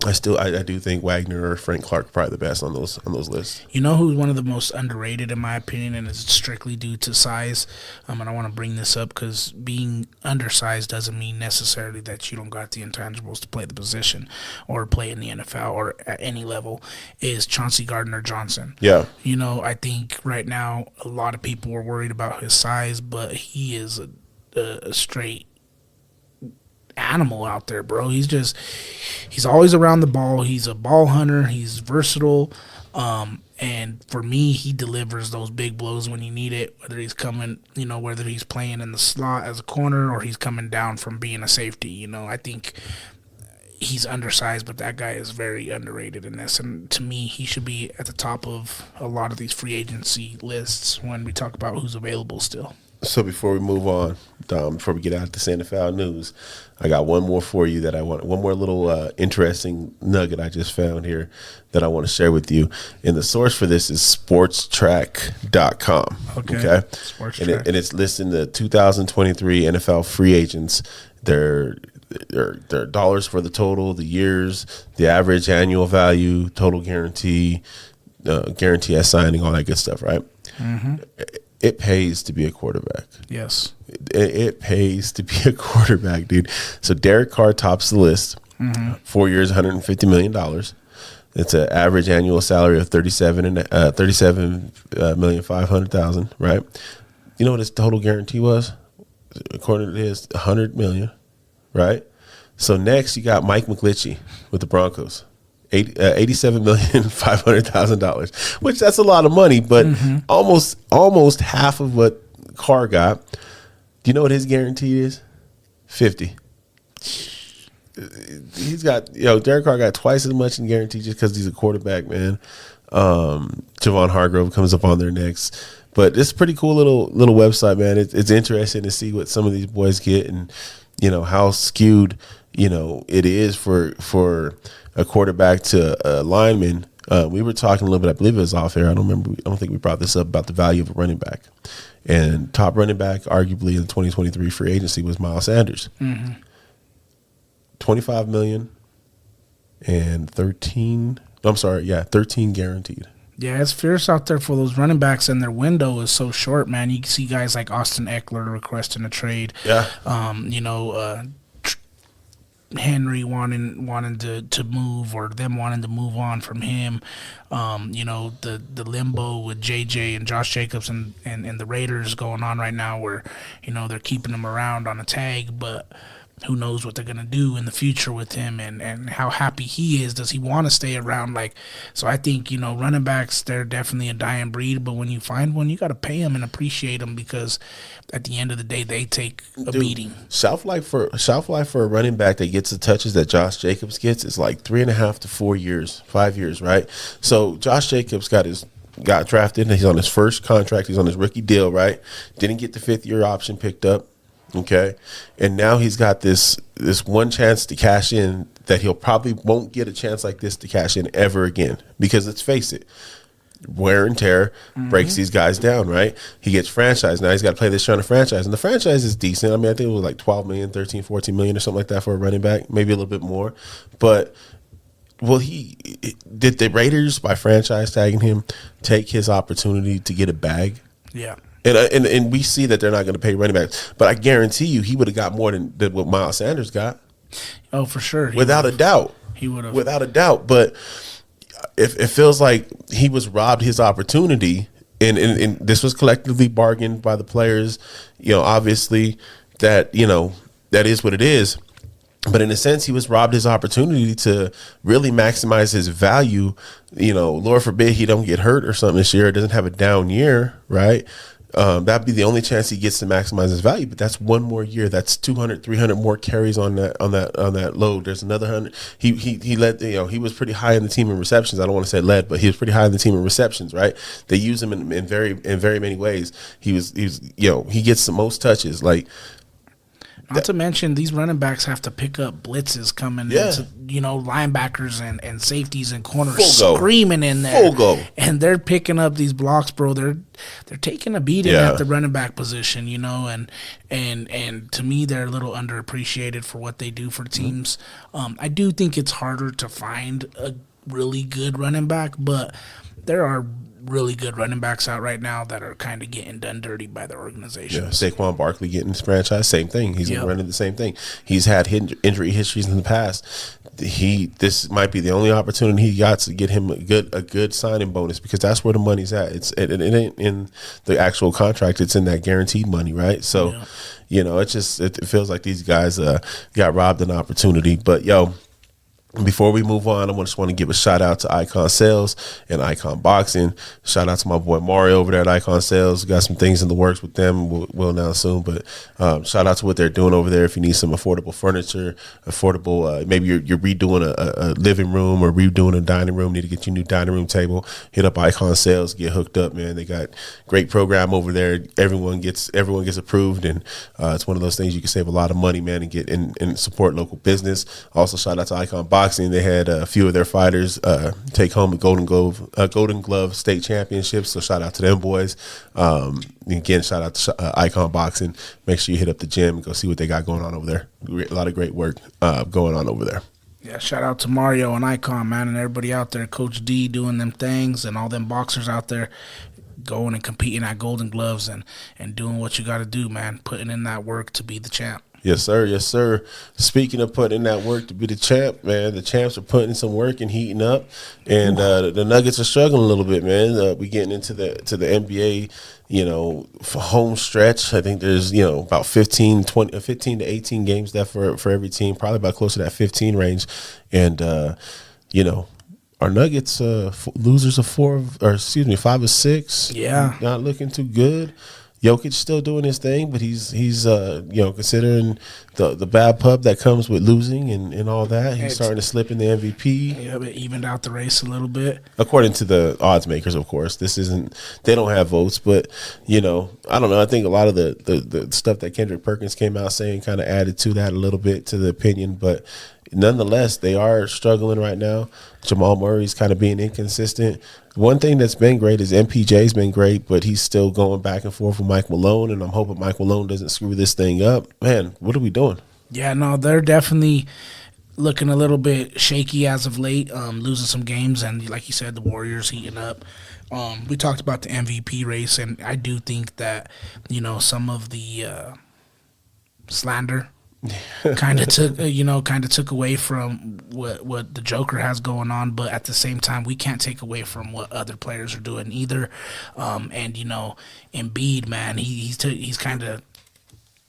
I do think Wagner or Frank Clark are probably the best on those lists. You know who's one of the most underrated in my opinion, and it's strictly due to size. And I want to bring this up because being undersized doesn't mean necessarily that you don't got the intangibles to play the position or play in the NFL or at any level. Is Chauncey Gardner-Johnson? Yeah. You know, I think right now a lot of people are worried about his size, but he is a straight animal out there, bro. He's always around the ball. He's a ball hunter. He's versatile. And for me, he delivers those big blows when you need it, whether he's coming, whether he's playing in the slot as a corner or he's coming down from being a safety. I think he's undersized, but that guy is very underrated in this. And to me, he should be at the top of a lot of these free agency lists when we talk about who's available still. So before we move on, before we get out to NFL news, I got one more for you one more little interesting nugget I just found here that I want to share with you. And the source for this is sportstrack.com. Okay. Sportstrack. And it's listing the 2023 NFL free agents, their dollars for the total, the years, the average annual value, total guarantee as signing, all that good stuff, right? Mm-hmm. It pays to be a quarterback. Yes. It pays to be a quarterback, dude. So Derek Carr tops the list. 4 years, $150 million. It's an average annual salary of $37,500,000, right? You know what his total guarantee was? According to this, $100 million, right? So next you got Mike McGlinchey with the Broncos. $87,500,000, which that's a lot of money, but almost half of what Carr got. Do you know what his guarantee is? 50. He's got, Derek Carr got twice as much in guarantee just because he's a quarterback, man. Javon Hargrove comes up on there next, but it's a pretty cool little website, man. It's interesting to see what some of these boys get and how skewed it is for a quarterback to a lineman. We were talking a little bit, I believe it was off air. I don't think we brought this up about the value of a running back. And top running back, arguably in 2023 free agency, was Miles Sanders. Mm-hmm. $25 million and 13 guaranteed. Yeah, it's fierce out there for those running backs, and their window is so short, man. You can see guys like Austin Eckler requesting a trade. Yeah. Henry wanting to move, or them wanting to move on from him. The limbo with JJ and Josh Jacobs and the Raiders going on right now, where they're keeping him around on a tag, but who knows what they're going to do in the future with him and how happy he is. Does he want to stay around? So I think, running backs, they're definitely a dying breed, but when you find one, you got to pay them and appreciate them, because at the end of the day, they take a beating. Shelf life for a running back that gets the touches that Josh Jacobs gets is like 3.5 to 4 years, 5 years, right? So Josh Jacobs got drafted, and he's on his first contract. He's on his rookie deal, right? Didn't get the 5th-year option picked up. Okay, and now he's got this one chance to cash in that he'll probably won't get a chance like this to cash in ever again, because let's face it, wear and tear breaks these guys down, right? He gets franchised. Now he's got to play this year on a franchise, and the franchise is decent. I mean, I think it was like 12 million, 13, 14 million or something like that for a running back, maybe a little bit more. But did the Raiders, by franchise tagging him, take his opportunity to get a bag? Yeah. And we see that they're not going to pay running backs, but I guarantee you he would have got more than what Miles Sanders got. Oh, for sure. Without a doubt. He would have. Without a doubt. But it feels like he was robbed his opportunity, and this was collectively bargained by the players. Obviously that is what it is. But in a sense, he was robbed his opportunity to really maximize his value. Lord forbid he don't get hurt or something this year, doesn't have a down year, right? That'd be the only chance he gets to maximize his value. But that's one more year. That's 200, 300 more carries on that load. There's another 100. He led. He was pretty high in the team in receptions. I don't want to say led, but he was pretty high in the team in receptions. Right? They use him in very many ways. He gets the most touches. Not to mention, these running backs have to pick up blitzes coming into, linebackers and safeties and corners screaming in there. Full go. And they're picking up these blocks, bro. They're taking a beating at the running back position, and to me, they're a little underappreciated for what they do for teams. I do think it's harder to find a really good running back, but there are really good running backs out right now that are kind of getting done dirty by the organization. Yeah, Saquon Barkley getting his franchise, same thing. He's running the same thing. He's had injury histories in the past. This might be the only opportunity he got to get him a good signing bonus, because that's where the money's at. It ain't in the actual contract. It's in that guaranteed money, right? So, it feels like these guys got robbed an opportunity. But before we move on, I just want to give a shout out to Icon Sales and Icon Boxing. Shout out to my boy Mario over there at Icon Sales. Got some things in the works with them. We'll announce soon, but shout out to what they're doing over there. If you need some affordable furniture, maybe you're redoing a living room or redoing a dining room, need to get your new dining room table, hit up Icon Sales, get hooked up, man. They got great program over there. Everyone gets approved, and it's one of those things you can save a lot of money, man, and get and support local business. Also, shout out to Icon Boxing. They had a few of their fighters take home a Golden Glove state championships. So shout out to them boys. Again, shout out to Icon Boxing. Make sure you hit up the gym and go see what they got going on over there. A lot of great work going on over there. Yeah, shout out to Mario and Icon, man, and everybody out there. Coach D doing them things, and all them boxers out there going and competing at Golden Gloves and doing what you got to do, man. Putting in that work to be the champ. Yes, sir. Yes, sir. Speaking of putting in that work to be the champ, man, the champs are putting in some work and heating up, and the Nuggets are struggling a little bit, man. We getting into the NBA, for home stretch. I think there's about 15 to 18 games left for every team, probably about close to that 15 range, and our Nuggets losers of 5 of 6. Yeah, not looking too good. Jokic still doing his thing, but he's considering the bad pub that comes with losing and all that, he's starting to slip in the MVP. Yeah, it evened out the race a little bit. According to the odds makers, of course. They don't have votes, but I don't know. I think a lot of the stuff that Kendrick Perkins came out saying kind of added to that a little bit, to the opinion, but nonetheless, they are struggling right now. Jamal Murray's kind of being inconsistent. One thing that's been great is MPJ's been great, but he's still going back and forth with Mike Malone, and I'm hoping Mike Malone doesn't screw this thing up. Man, what are we doing? Yeah, no, they're definitely looking a little bit shaky as of late, losing some games, and like you said, the Warriors heating up. We talked about the MVP race, and I do think that, some of the slander kind of took away from what the Joker has going on, but at the same time, we can't take away from what other players are doing either. And Embiid, man, he's kind of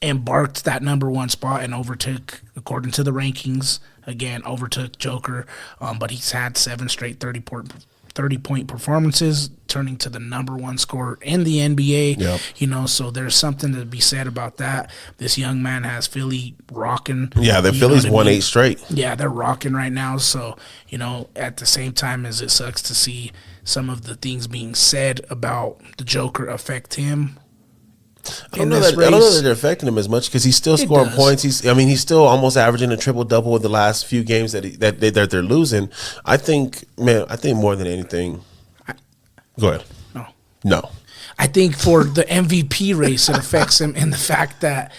embarked that number one spot and overtook, according to the rankings, overtook Joker. But he's had 7 straight 30-point performances, turning to the number one scorer in the NBA. Yep. So there's something to be said about that. This young man has Philly rocking. Yeah, the Phillies won 8 straight. Yeah, they're rocking right now. So, at the same time as it sucks to see some of the things being said about the Joker affect him. I don't know that they're affecting him as much, because he's still scoring points. He's still almost averaging a triple-double in the last few games that they're losing. I think more than anything. Go ahead. No. I think for the MVP race, it affects him in the fact that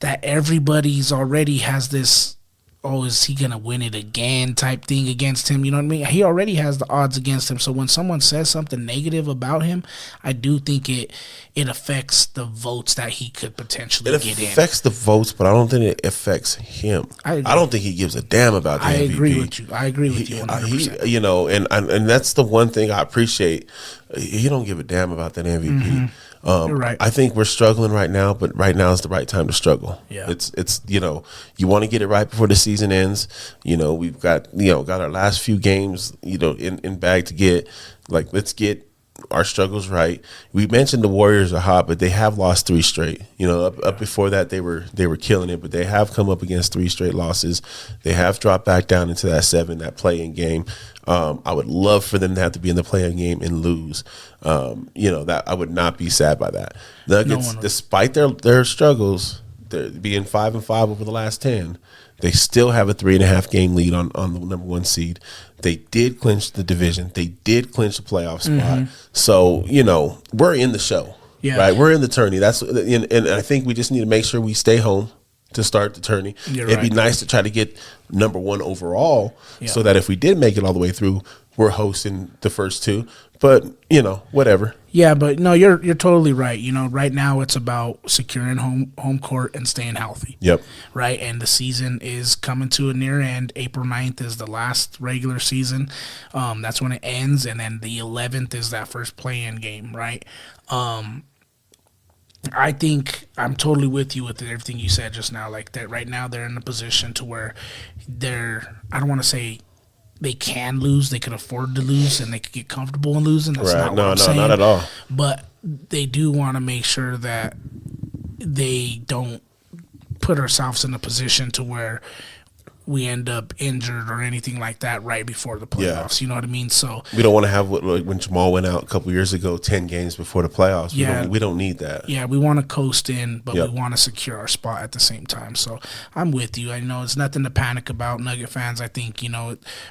everybody's already has this, is he going to win it again type thing against him. You know what I mean? He already has the odds against him. So when someone says something negative about him, I do think it affects the votes that he could potentially get in. It affects the votes, but I don't think it affects him. I don't think he gives a damn about the MVP. I agree with you 100%. And that's the one thing I appreciate. He don't give a damn about that MVP. Mm-hmm. You're right. I think we're struggling right now, but right now is the right time to struggle. Yeah. It's you want to get it right before the season ends. We've got our last few games, in bag to get. Like, let's get our struggles right. We mentioned the Warriors are hot, but they have lost 3 straight. Up before that they were killing it, but they have come up against 3 straight losses. They have dropped back down into that 7, that play-in game. I would love for them to have to be in the play-in game and lose. That I would not be sad by that. Nuggets, despite their struggles, they're being 5-5 over the last 10. They still have a 3.5 game lead on the number 1 seed. They did clinch the division. They did clinch the playoff spot. So, we're in the show, right? We're in the tourney. And I think we just need to make sure we stay home to start the tourney. It'd be nice to try to get number 1 overall so that if we did make it all the way through, we're hosting the first 2. But, whatever. Yeah, but no, you're totally right. Right now it's about securing home court and staying healthy. Yep. Right, and the season is coming to a near end. April 9th is the last regular season. That's when it ends, and then the 11th is that first play-in game, right? I think I'm totally with you with everything you said just now. Like that, right now they're in a position to where I don't want to say they can lose, they could afford to lose, and they could get comfortable in losing. That's not what I'm saying. Not at all. But they do want to make sure that they don't put ourselves in a position to where we end up injured or anything like that right before the playoffs. You know what I mean? So we don't want to have when Jamal went out a couple years ago, 10 games before the playoffs. We don't need that. Yeah, we want to coast in, but we want to secure our spot at the same time. So I'm with you. I know it's nothing to panic about, Nugget fans. I think,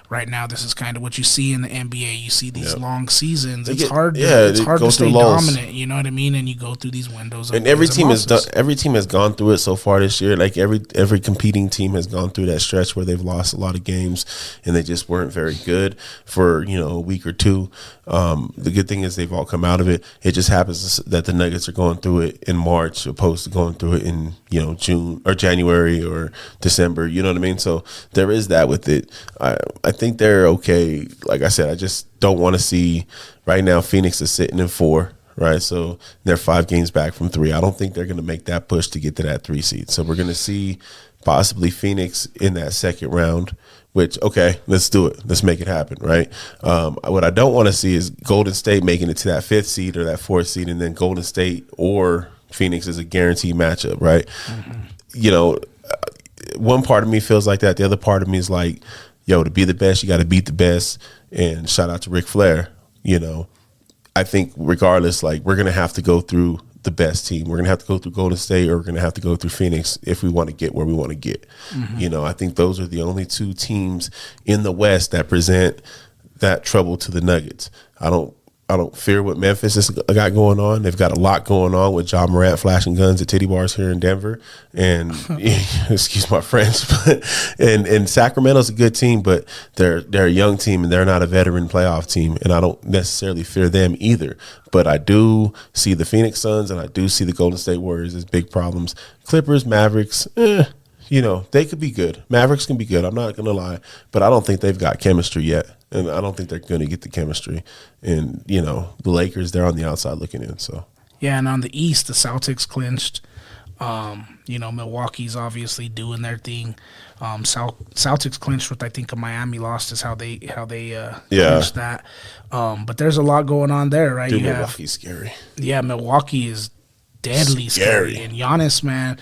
right now this is kind of what you see in the NBA. You see these long seasons. It's hard to stay dominant, you know what I mean? And you go through these windows of and every team has gone through it so far this year. Like every competing team has gone through that stretch where they've lost a lot of games and they just weren't very good for a week or two. The good thing is they've all come out of it. It just happens that the Nuggets are going through it in March opposed to going through it in June or January or December. You know what I mean? So there is that with it. I think they're okay. Like I said, I just don't want to see right now. Phoenix is sitting in 4. Right, so they're 5 games back from 3. I don't think they're going to make that push to get to that 3 seed. So we're going to see possibly Phoenix in that second round, which, okay, let's do it. Let's make it happen, right? What I don't want to see is Golden State making it to that 5th seed or that 4th seed, and then Golden State or Phoenix is a guaranteed matchup, right? One part of me feels like that. The other part of me is like, to be the best, you got to beat the best. And shout out to Ric Flair, I think regardless, like we're going to have to go through the best team. We're going to have to go through Golden State or we're going to have to go through Phoenix if we want to get where we want to get. I think those are the only 2 teams in the West that present that trouble to the Nuggets. I don't fear what Memphis has got going on. They've got a lot going on with Ja Morant flashing guns at titty bars here in Denver. And excuse my French, and Sacramento's a good team, but they're a young team and they're not a veteran playoff team. And I don't necessarily fear them either. But I do see the Phoenix Suns and I do see the Golden State Warriors as big problems. Clippers, Mavericks, they could be good. Mavericks can be good. I'm not going to lie, but I don't think they've got chemistry yet. And I don't think they're going to get the chemistry. And, the Lakers, they're on the outside looking in. So yeah, and on the East, the Celtics clinched. Milwaukee's obviously doing their thing. Celtics clinched with, I think, a Miami lost is how they clinched that. But there's a lot going on there, right? Dude, Milwaukee's scary. Yeah, Milwaukee is deadly scary. And Giannis, man,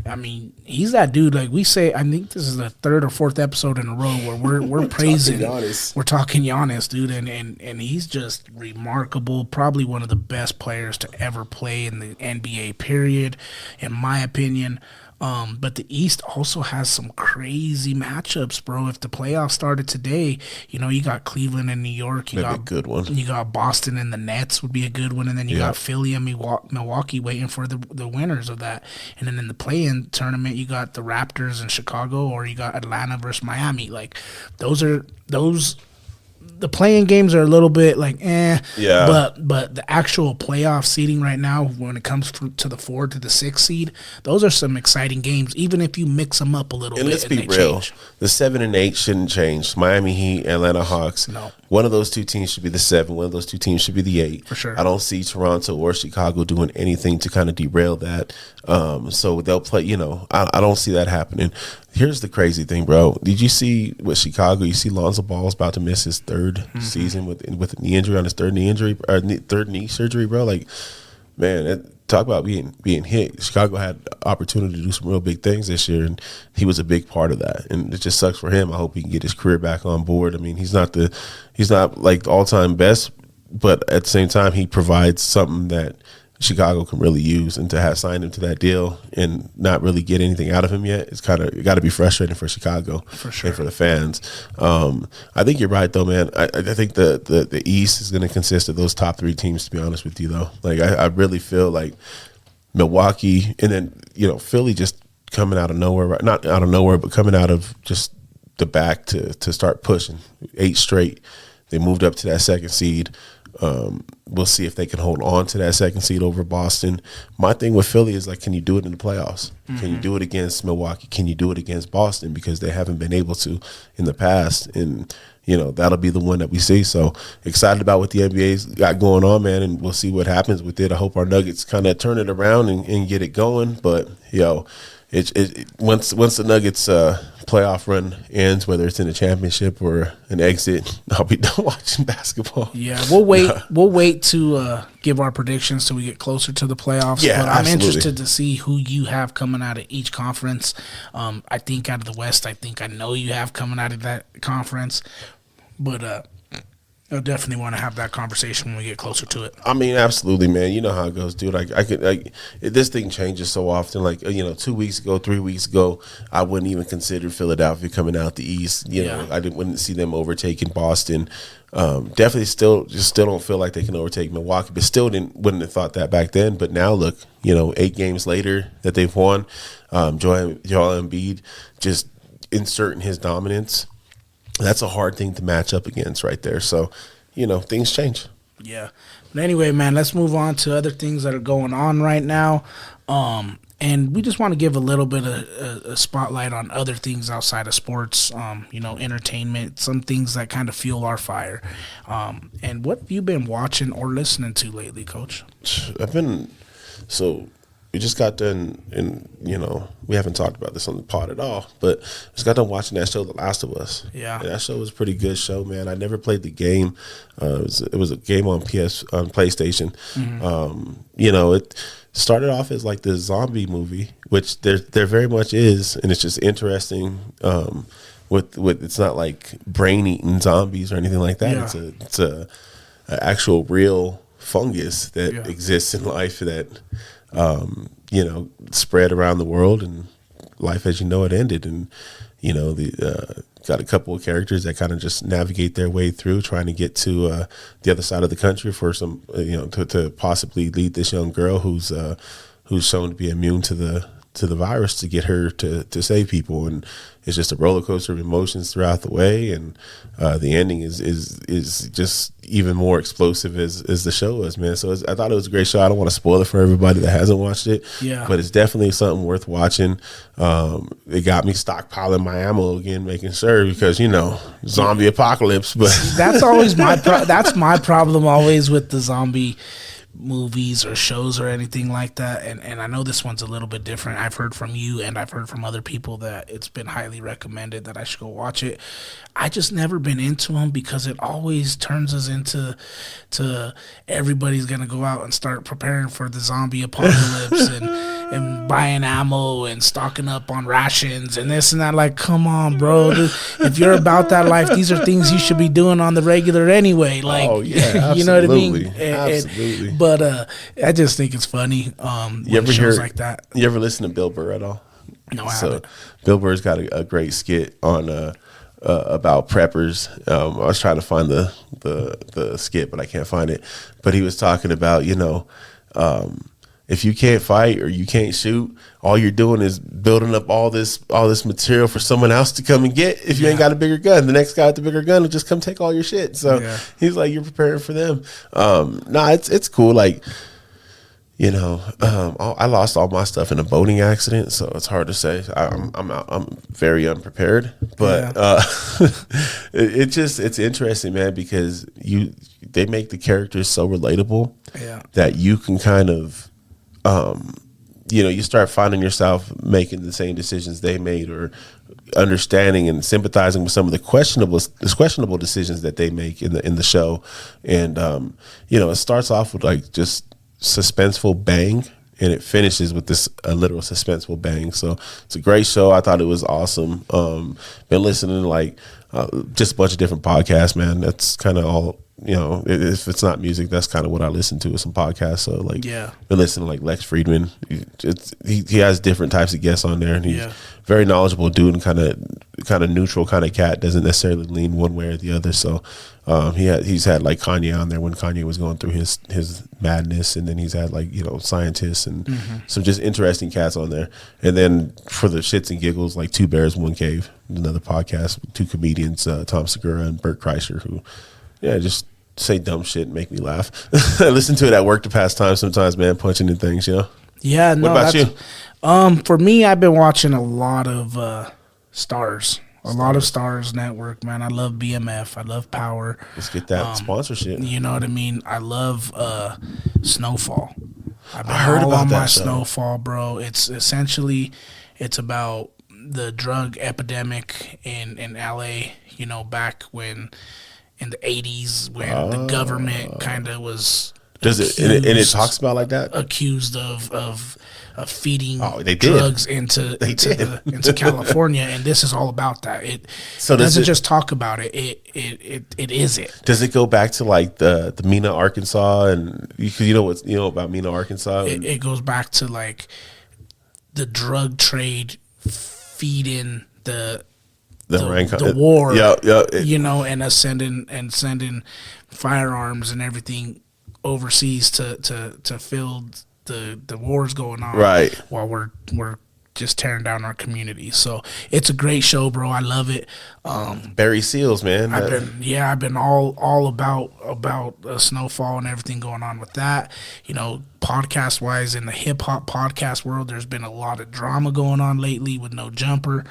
I mean, he's that dude. Like we say, I think this is the 3rd or 4th episode in a row where we're praising. We're talking Giannis, dude, and he's just remarkable. Probably one of the best players to ever play in the NBA. Period, in my opinion. But the East also has some crazy matchups, bro. If the playoffs started today, you got Cleveland and New York. You got a good one. You got Boston and the Nets would be a good one, and then you got Philly and Milwaukee waiting for the winners of that. And then in the play-in tournament, you got the Raptors and Chicago, or you got Atlanta versus Miami. Like those. The playing games are a little bit like but the actual playoff seeding right now, when it comes to the 4 to the 6 seed, those are some exciting games. Even if you mix them up a little bit, let's be real, the 7 and 8 shouldn't change. Miami Heat, Atlanta Hawks. No. One of those 2 teams should be the 7. One of those 2 teams should be the 8. For sure. I don't see Toronto or Chicago doing anything to kind of derail that. So they'll play. I don't see that happening. Here's the crazy thing, bro. Did you see with Chicago? You see Lonzo Ball's about to miss his 3rd season with a knee injury on his 3rd knee injury or 3rd knee surgery, bro. Like, man, talk about being hit. Chicago had opportunity to do some real big things this year, and he was a big part of that. And it just sucks for him. I hope he can get his career back on board. I mean, he's not like the all-time best, but at the same time, he provides something that Chicago can really use, and to have signed him to that deal and not really get anything out of him yet, it's kind of got to be frustrating for Chicago For sure. and for the fans. I think you're right though, man. I think the East is going to consist of those top 3 teams. To be honest with you, though, like I really feel like Milwaukee, and then Philly just coming out of nowhere, right? Not out of nowhere, but coming out of just the back to start pushing 8 straight. They moved up to that 2nd seed. We'll see if they can hold on to that 2nd seed over Boston. My thing with Philly is, like, can you do it in the playoffs? Mm-hmm. Can you do it against Milwaukee? Can you do it against Boston? Because they haven't been able to in the past. And, that'll be the one that we see. So excited about what the NBA's got going on, man, and we'll see what happens with it. I hope our Nuggets kind of turn it around and get it going. But, once the Nuggets playoff run ends, whether it's in a championship or an exit, I'll be done watching basketball. Yeah, we'll wait. We'll wait to give our predictions till we get closer to the playoffs. Yeah, but I'm absolutely. interested to see who you have coming out of each conference. I think out of the West, I know you have coming out of that conference, but I definitely want to have that conversation when we get closer to it. I mean, absolutely, man. You know how it goes, dude. This thing changes so often. 2 weeks ago, 3 weeks ago, I wouldn't even consider Philadelphia coming out the East. I wouldn't see them overtaking Boston. Definitely still don't feel like they can overtake Milwaukee, but still wouldn't have thought that back then. But now look, 8 games later that they've won, Joel Embiid just inserting his dominance. That's a hard thing to match up against right there. So, things change. Yeah. But anyway, man, let's move on to other things that are going on right now. And we just want to give a little bit of a spotlight on other things outside of sports, entertainment, some things that kind of fuel our fire. And what have you been watching or listening to lately, Coach? We just got done, and we haven't talked about this on the pod at all, but just got done watching that show, The Last of Us. Yeah, and that show was a pretty good show, man. I never played the game. It was a game on PlayStation. Mm-hmm. It started off as like this zombie movie, which there very much is, and it's just interesting. With it's not like brain eating zombies or anything like that. Yeah. It's a actual real fungus that exists in life that. Spread around the world, and life as you know it ended. And got a couple of characters that kind of just navigate their way through, trying to get to the other side of the country for some, to possibly lead this young girl who's shown to be immune to the virus, to get her to save people. And it's just a roller coaster of emotions throughout the way, and the ending is just even more explosive as the show was, man. So I thought it was a great show. I don't want to spoil it for everybody that hasn't watched it, but it's definitely something worth watching. It got me stockpiling my ammo again, making sure, because zombie apocalypse. But that's always that's my problem always with the zombie movies or shows or anything like that, and I know this one's a little bit different. I've heard from you and I've heard from other people that it's been highly recommended that I should go watch it. I just never been into them because it always turns us into everybody's gonna go out and start preparing for the zombie apocalypse and buying ammo and stocking up on rations and this and that. Like, come on, bro. If you're about that life, these are things you should be doing on the regular anyway. Like, oh yeah, you know what I mean? Absolutely. But I just think it's funny. You ever shows like that? You ever listen to Bill Burr at all? No, I haven't. Bill Burr's got a great skit on about preppers. I was trying to find the skit, but I can't find it. But he was talking about, if you can't fight or you can't shoot, all you're doing is building up all this material for someone else to come and get. If you ain't got a bigger gun, the next guy with the bigger gun will just come take all your shit. So he's like, you're preparing for them. It's cool. Like, I lost all my stuff in a boating accident, so it's hard to say. I'm very unprepared, but it's interesting, man, because they make the characters so relatable that you can kind of. You start finding yourself making the same decisions they made, or understanding and sympathizing with some of the questionable decisions that they make in the show. And it starts off with like just suspenseful bang, and it finishes with this a literal suspenseful bang. So it's a great show. I thought it was awesome. Been listening to like just a bunch of different podcasts, man. That's kind of all. You know, if it's not music, that's kind of what I listen to, is some podcasts. So like, been listening to like Lex Friedman. He has different types of guests on there, and he's very knowledgeable dude and kind of neutral kind of cat. Doesn't necessarily lean one way or the other. So he's had like Kanye on there when Kanye was going through his madness, and then he's had like, you know, scientists and some just interesting cats on there. And then for the shits and giggles, like Two Bears One Cave, another podcast with two comedians, Tom Segura and Bert Kreischer, who just say dumb shit and make me laugh. I listen to it at work to pass time sometimes, man, punching in things, you know? Yeah, no. What about you? For me, I've been watching a lot of Stars. A lot of Stars Network, man. I love BMF. I love Power. Let's get that sponsorship. You know what I mean? I love Snowfall. I've been I heard all about on that my show. Snowfall, bro. It's essentially, it's about the drug epidemic in LA, you know, back when in the 80s when the government kind of was Does it and it talks about like that? accused of feeding they did. drugs into California, and this is all about that. It So does doesn't it- just talk about it. It is it. Does it go back to like the Mena, Arkansas, and you know about Mena, Arkansas? It goes back to like the drug trade feeding the war, you know, and sending firearms and everything overseas to fill the wars going on, right? While we're just tearing down our community. So it's a great show, bro. I love it. Barry Seals, man. I've been all about Snowfall and everything going on with that. You know, podcast wise, in the hip hop podcast world, there's been a lot of drama going on lately with No Jumper.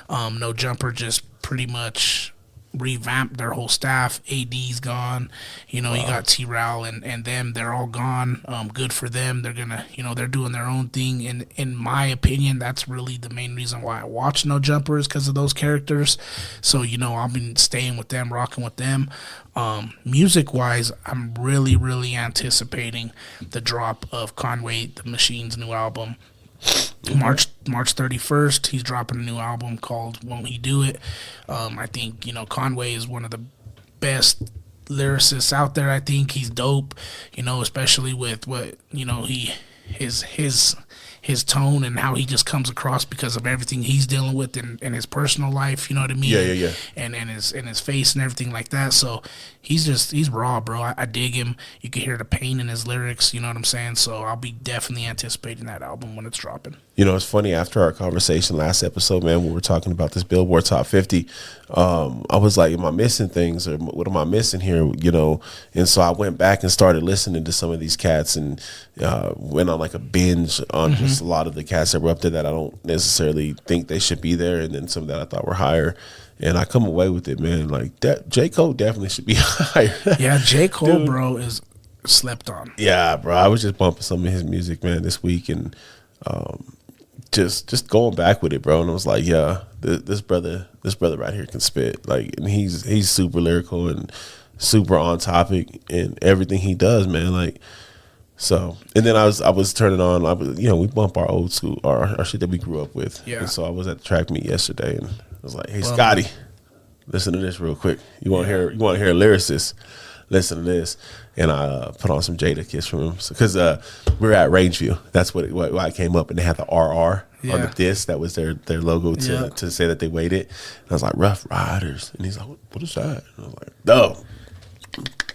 No Jumper just pretty much revamped their whole staff. AD's gone. You know, you got T-Rail and them. They're all gone. Good for them. They're gonna, you know, they're doing their own thing. And in my opinion, that's really the main reason why I watch No Jumper, is because of those characters. So, you know, I've been staying with them, rocking with them. Music wise, I'm really, really anticipating the drop of Conway the Machine's new album. March 31st, he's dropping a new album called Won't He Do It. I think, you know, Conway is one of the best lyricists out there. I think he's dope, you know, especially with what, you know, his tone and how he just comes across because of everything he's dealing with in his personal life, you know what I mean? Yeah. And his face and everything like that. So he's raw, bro. I dig him. You can hear the pain in his lyrics, you know what I'm saying? So I'll be definitely anticipating that album when it's dropping. You know, it's funny, after our conversation last episode, man, when we were talking about this Billboard Top 50, I was like, am I missing things, or what am I missing here, you know? And so I went back and started listening to some of these cats, and went on like a binge on just a lot of the cats that were up there that I don't necessarily think they should be there, and then some that I thought were higher. And I come away with it, man. Like, that J. Cole definitely should be higher. Yeah, J. Cole, bro, is slept on. Yeah, bro. I was just bumping some of his music, man, this week, and just going back with it, bro. And I was like, yeah, this brother right here can spit. Like, and he's super lyrical and super on topic in everything he does, man. Like, so, and then I was turning on, we bump our old school, our shit that we grew up with. Yeah. And so I was at the track meet yesterday, and I was like, hey, Scotty, listen to this real quick. You want to hear a lyricist? Listen to this. And I put on some Jada Kiss from him, because we were at Rangeview. That's what I came up, and they had the RR on the disc. That was their logo to say that they waited. And I was like, Rough Riders. And he's like, what is that? And I was like, no.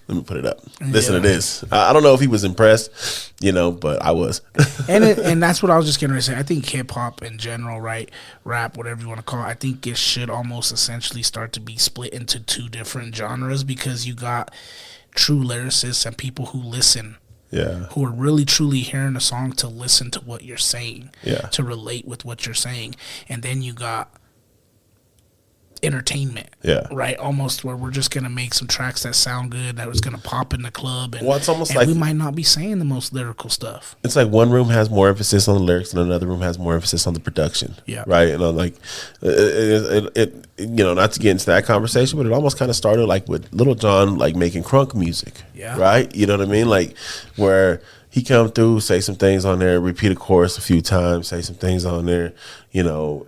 Let me put it up. Listen to this. I don't know if he was impressed, you know, but I was. and that's what I was just going to say. I think hip hop in general, right, rap, whatever you want to call it, I think it should almost essentially start to be split into two different genres, because you got true lyricists and people who listen. Yeah. Who are really truly hearing a song to listen to what you're saying. Yeah. To relate with what you're saying. And then you got entertainment, right? Almost where we're just gonna make some tracks that sound good, that was gonna pop in the club, and, it's almost and like we might not be saying the most lyrical stuff. It's like one room has more emphasis on the lyrics, and another room has more emphasis on the production. Yeah, right. And I'm like, it you know, not to get into that conversation, but it almost kind of started like with Little John, like making crunk music. Yeah, right. You know what I mean? Like, where, he come through, say some things on there, repeat a chorus a few times, say some things on there, you know.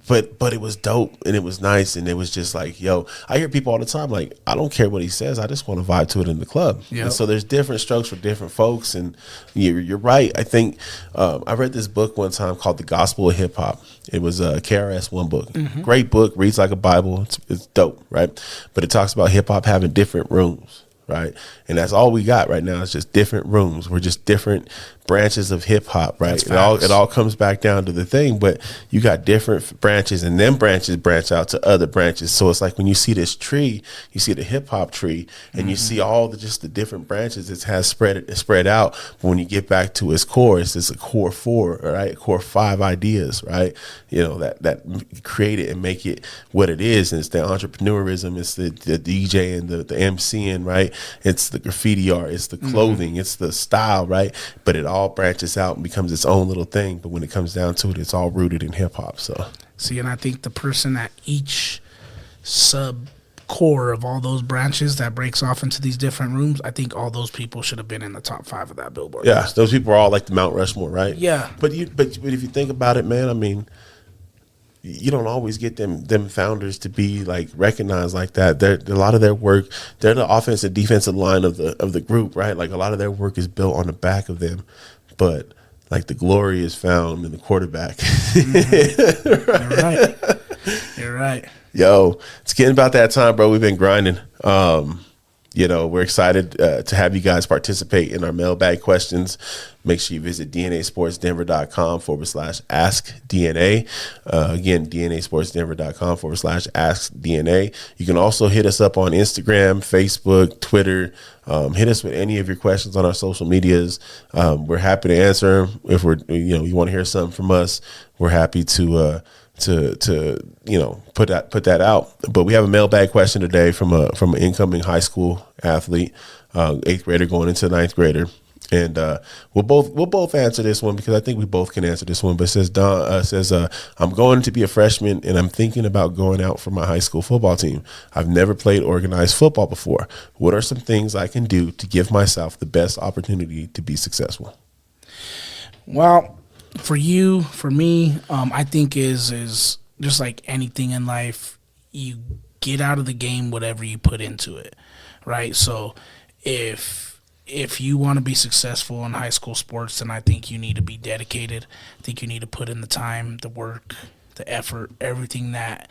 But it was dope and it was nice, and it was just like, yo, I hear people all the time like, I don't care what he says, I just want to vibe to it in the club. Yep. And so there's different strokes for different folks, and you're right. I think I read this book one time called The Gospel of Hip Hop. It was a KRS-One book. Great book, reads like a Bible. It's dope, right? But it talks about hip hop having different rooms. Right. And that's all we got right now. It's just different rooms. We're just different branches of hip hop. Right. It all comes back down to the thing. But you got different branches, and them branches branch out to other branches. So it's like when you see this tree, you see the hip hop tree, and you see all the different branches it has spread out. But when you get back to its core, it's a core 4, right? Core 5 ideas, right? You know, that create it and make it what it is. And it's the entrepreneurism, it's the DJ and the MCing, right? It's the graffiti art, it's the clothing, it's the style, right? But it all branches out and becomes its own little thing. But when it comes down to it, it's all rooted in hip hop. So see, and I think the person at each sub core of all those branches that breaks off into these different rooms, I think all those people should have been in the top 5 of that Billboard. Yeah, those people are all like the Mount Rushmore, right? Yeah. But if you think about it, man, I mean, you don't always get them founders to be like recognized like that. A lot of their work, they're the offensive defensive line of the group, right? Like a lot of their work is built on the back of them, but like the glory is found in the quarterback. Right. You're right. Yo, it's getting about that time, bro. We've been grinding. You know, we're excited to have you guys participate in our mailbag questions. Make sure you visit DNASportsDenver.com/AskDNA. Again, DNASportsDenver.com/AskDNA. You can also hit us up on Instagram, Facebook, Twitter. Hit us with any of your questions on our social medias. We're happy to answer them. If you want to hear something from us, we're happy to put that out. But we have a mailbag question today from an incoming high school athlete, 8th grader going into 9th grader, and we'll both answer this one because I think we both can answer this one. But it says Don says I'm going to be a freshman and I'm thinking about going out for my high school football team. I've never played organized football before. What are some things I can do to give myself the best opportunity to be successful? Well, for you, for me, I think is just like anything in life, you get out of the game whatever you put into it, right? So if you want to be successful in high school sports, then I think you need to be dedicated. I think you need to put in the time, the work, the effort, everything that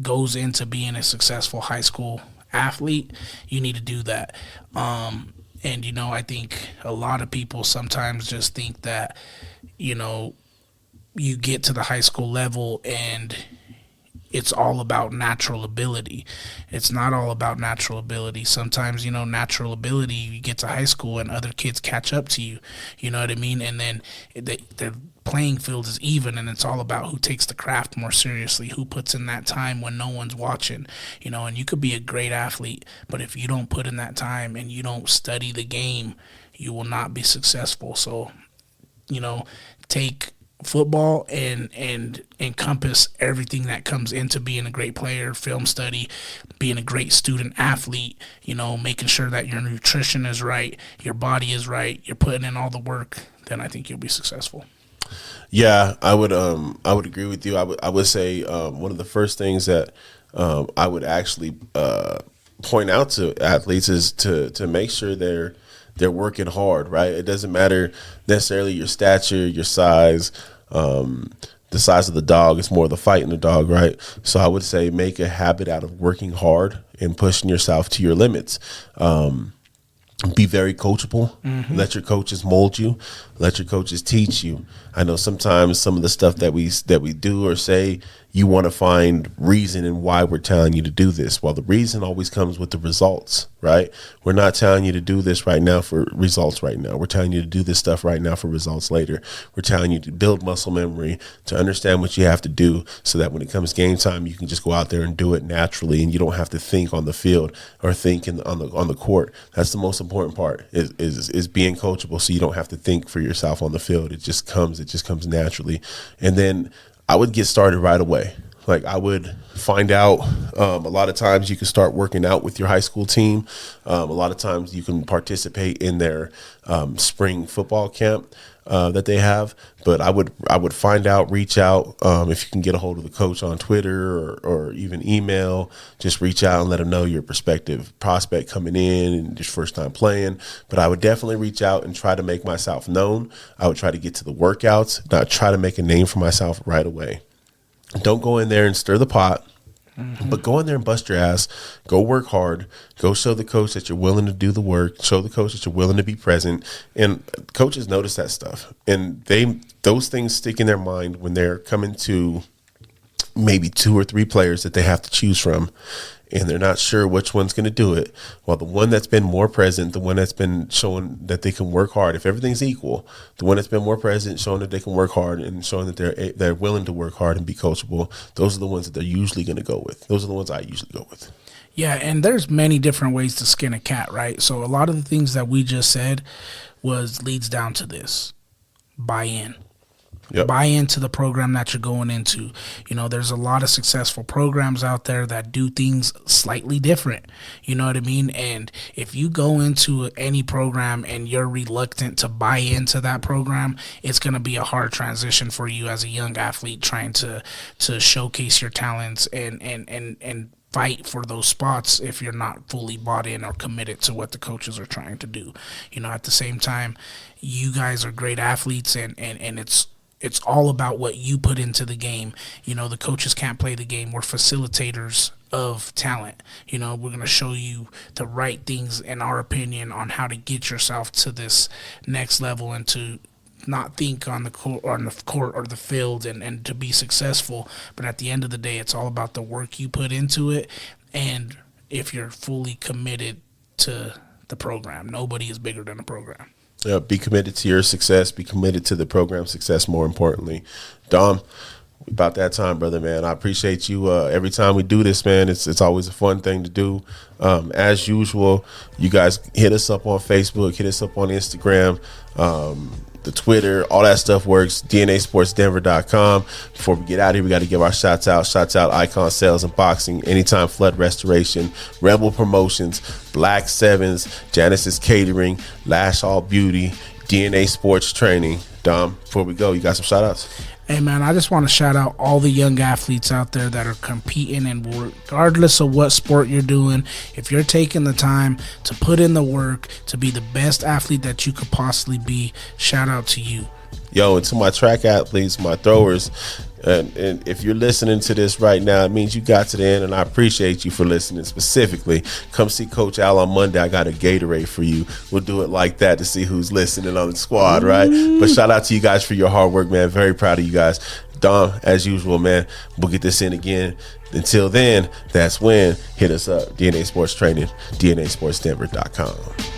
goes into being a successful high school athlete. You need to do that. And, I think a lot of people sometimes just think that, you get to the high school level and it's all about natural ability. It's not all about natural ability. Sometimes, natural ability, you get to high school and other kids catch up to you. You know what I mean? And then the playing field is even, and it's all about who takes the craft more seriously, who puts in that time when no one's watching. And you could be a great athlete, but if you don't put in that time and you don't study the game, you will not be successful. So, take football and encompass everything that comes into being a great player, film study, being a great student athlete, making sure that your nutrition is right, your body is right, you're putting in all the work, then I think you'll be successful. Yeah, I would agree with you. I would say one of the first things that I would actually point out to athletes is to make sure they're working hard, right? It doesn't matter necessarily your stature, your size, the size of the dog. It's more the fight in the dog, right? So I would say make a habit out of working hard and pushing yourself to your limits. Be very coachable. Mm-hmm. Let your coaches mold you. Let your coaches teach you. I know sometimes some of the stuff that we do or say, you want to find reason in why we're telling you to do this. Well, the reason always comes with the results, right? We're not telling you to do this right now for results right now. We're telling you to do this stuff right now for results later. We're telling you to build muscle memory, to understand what you have to do so that when it comes game time, you can just go out there and do it naturally and you don't have to think on the field or think on the court. That's the most important part is being coachable so you don't have to think for yourself on the field. It just comes naturally. And then I would get started right away. Like I would find out a lot of times you can start working out with your high school team. A lot of times you can participate in their spring football camp that they have. But I would find out, reach out, if you can get a hold of the coach on Twitter or even email, just reach out and let them know your prospective prospect coming in and just first time playing. But I would definitely reach out and try to make myself known. I would try to get to the workouts, not try to make a name for myself right away. Don't go in there and stir the pot. But go in there and bust your ass. Go work hard. Go show the coach that you're willing to do the work. Show the coach that you're willing to be present. And coaches notice that stuff. And those things stick in their mind when they're coming to maybe 2 or 3 players that they have to choose from. And they're not sure which one's going to do it. Well, the one that's been more present, the one that's been showing that they can work hard, if everything's equal, the one that's been more present, showing that they can work hard and showing that they're willing to work hard and be coachable, those are the ones that they're usually going to go with. Those are the ones I usually go with. Yeah, and there's many different ways to skin a cat, right? So a lot of the things that we just said leads down to this: buy in. Yep. Buy into the program that you're going into. You know, there's a lot of successful programs out there that do things slightly different. You know what I mean? And if you go into any program and you're reluctant to buy into that program, it's going to be a hard transition for you as a young athlete trying to showcase your talents and fight for those spots if you're not fully bought in or committed to what the coaches are trying to do. You know, at the same time, you guys are great athletes, and it's all about what you put into the game. You know, the coaches can't play the game. We're facilitators of talent. You know, we're going to show you the right things, in our opinion, on how to get yourself to this next level and to not think on the court or the field and to be successful. But at the end of the day, it's all about the work you put into it. And if you're fully committed to the program, nobody is bigger than the program. Be committed to your success. Be committed to the program's success, more importantly. Dom, about that time, brother, man. I appreciate you. Every time we do this, man, it's always a fun thing to do. As usual, you guys hit us up on Facebook, hit us up on Instagram, the Twitter, all that stuff works. DNASportsDenver.com. Before we get out of here, we got to give our shots out. Shots out Icon Sales and Boxing, Anytime Flood Restoration, Rebel Promotions, Black Sevens, Janice's Catering, Lash All Beauty, DNA Sports Training. Dom, before we go, you got some shout outs? Hey, man, I just want to shout out all the young athletes out there that are competing, and regardless of what sport you're doing, if you're taking the time to put in the work to be the best athlete that you could possibly be, shout out to you. Yo, and to my track athletes, my throwers, and if you're listening to this right now, it means you got to the end, and I appreciate you for listening. Specifically, come see Coach Al on Monday. I got a Gatorade for you. We'll do it like that to see who's listening on the squad, right? But shout out to you guys for your hard work, man. Very proud of you guys. Dom, as usual, man, we'll get this in again. Until then, that's when. Hit us up. DNA Sports Training, DNASportsDenver.com.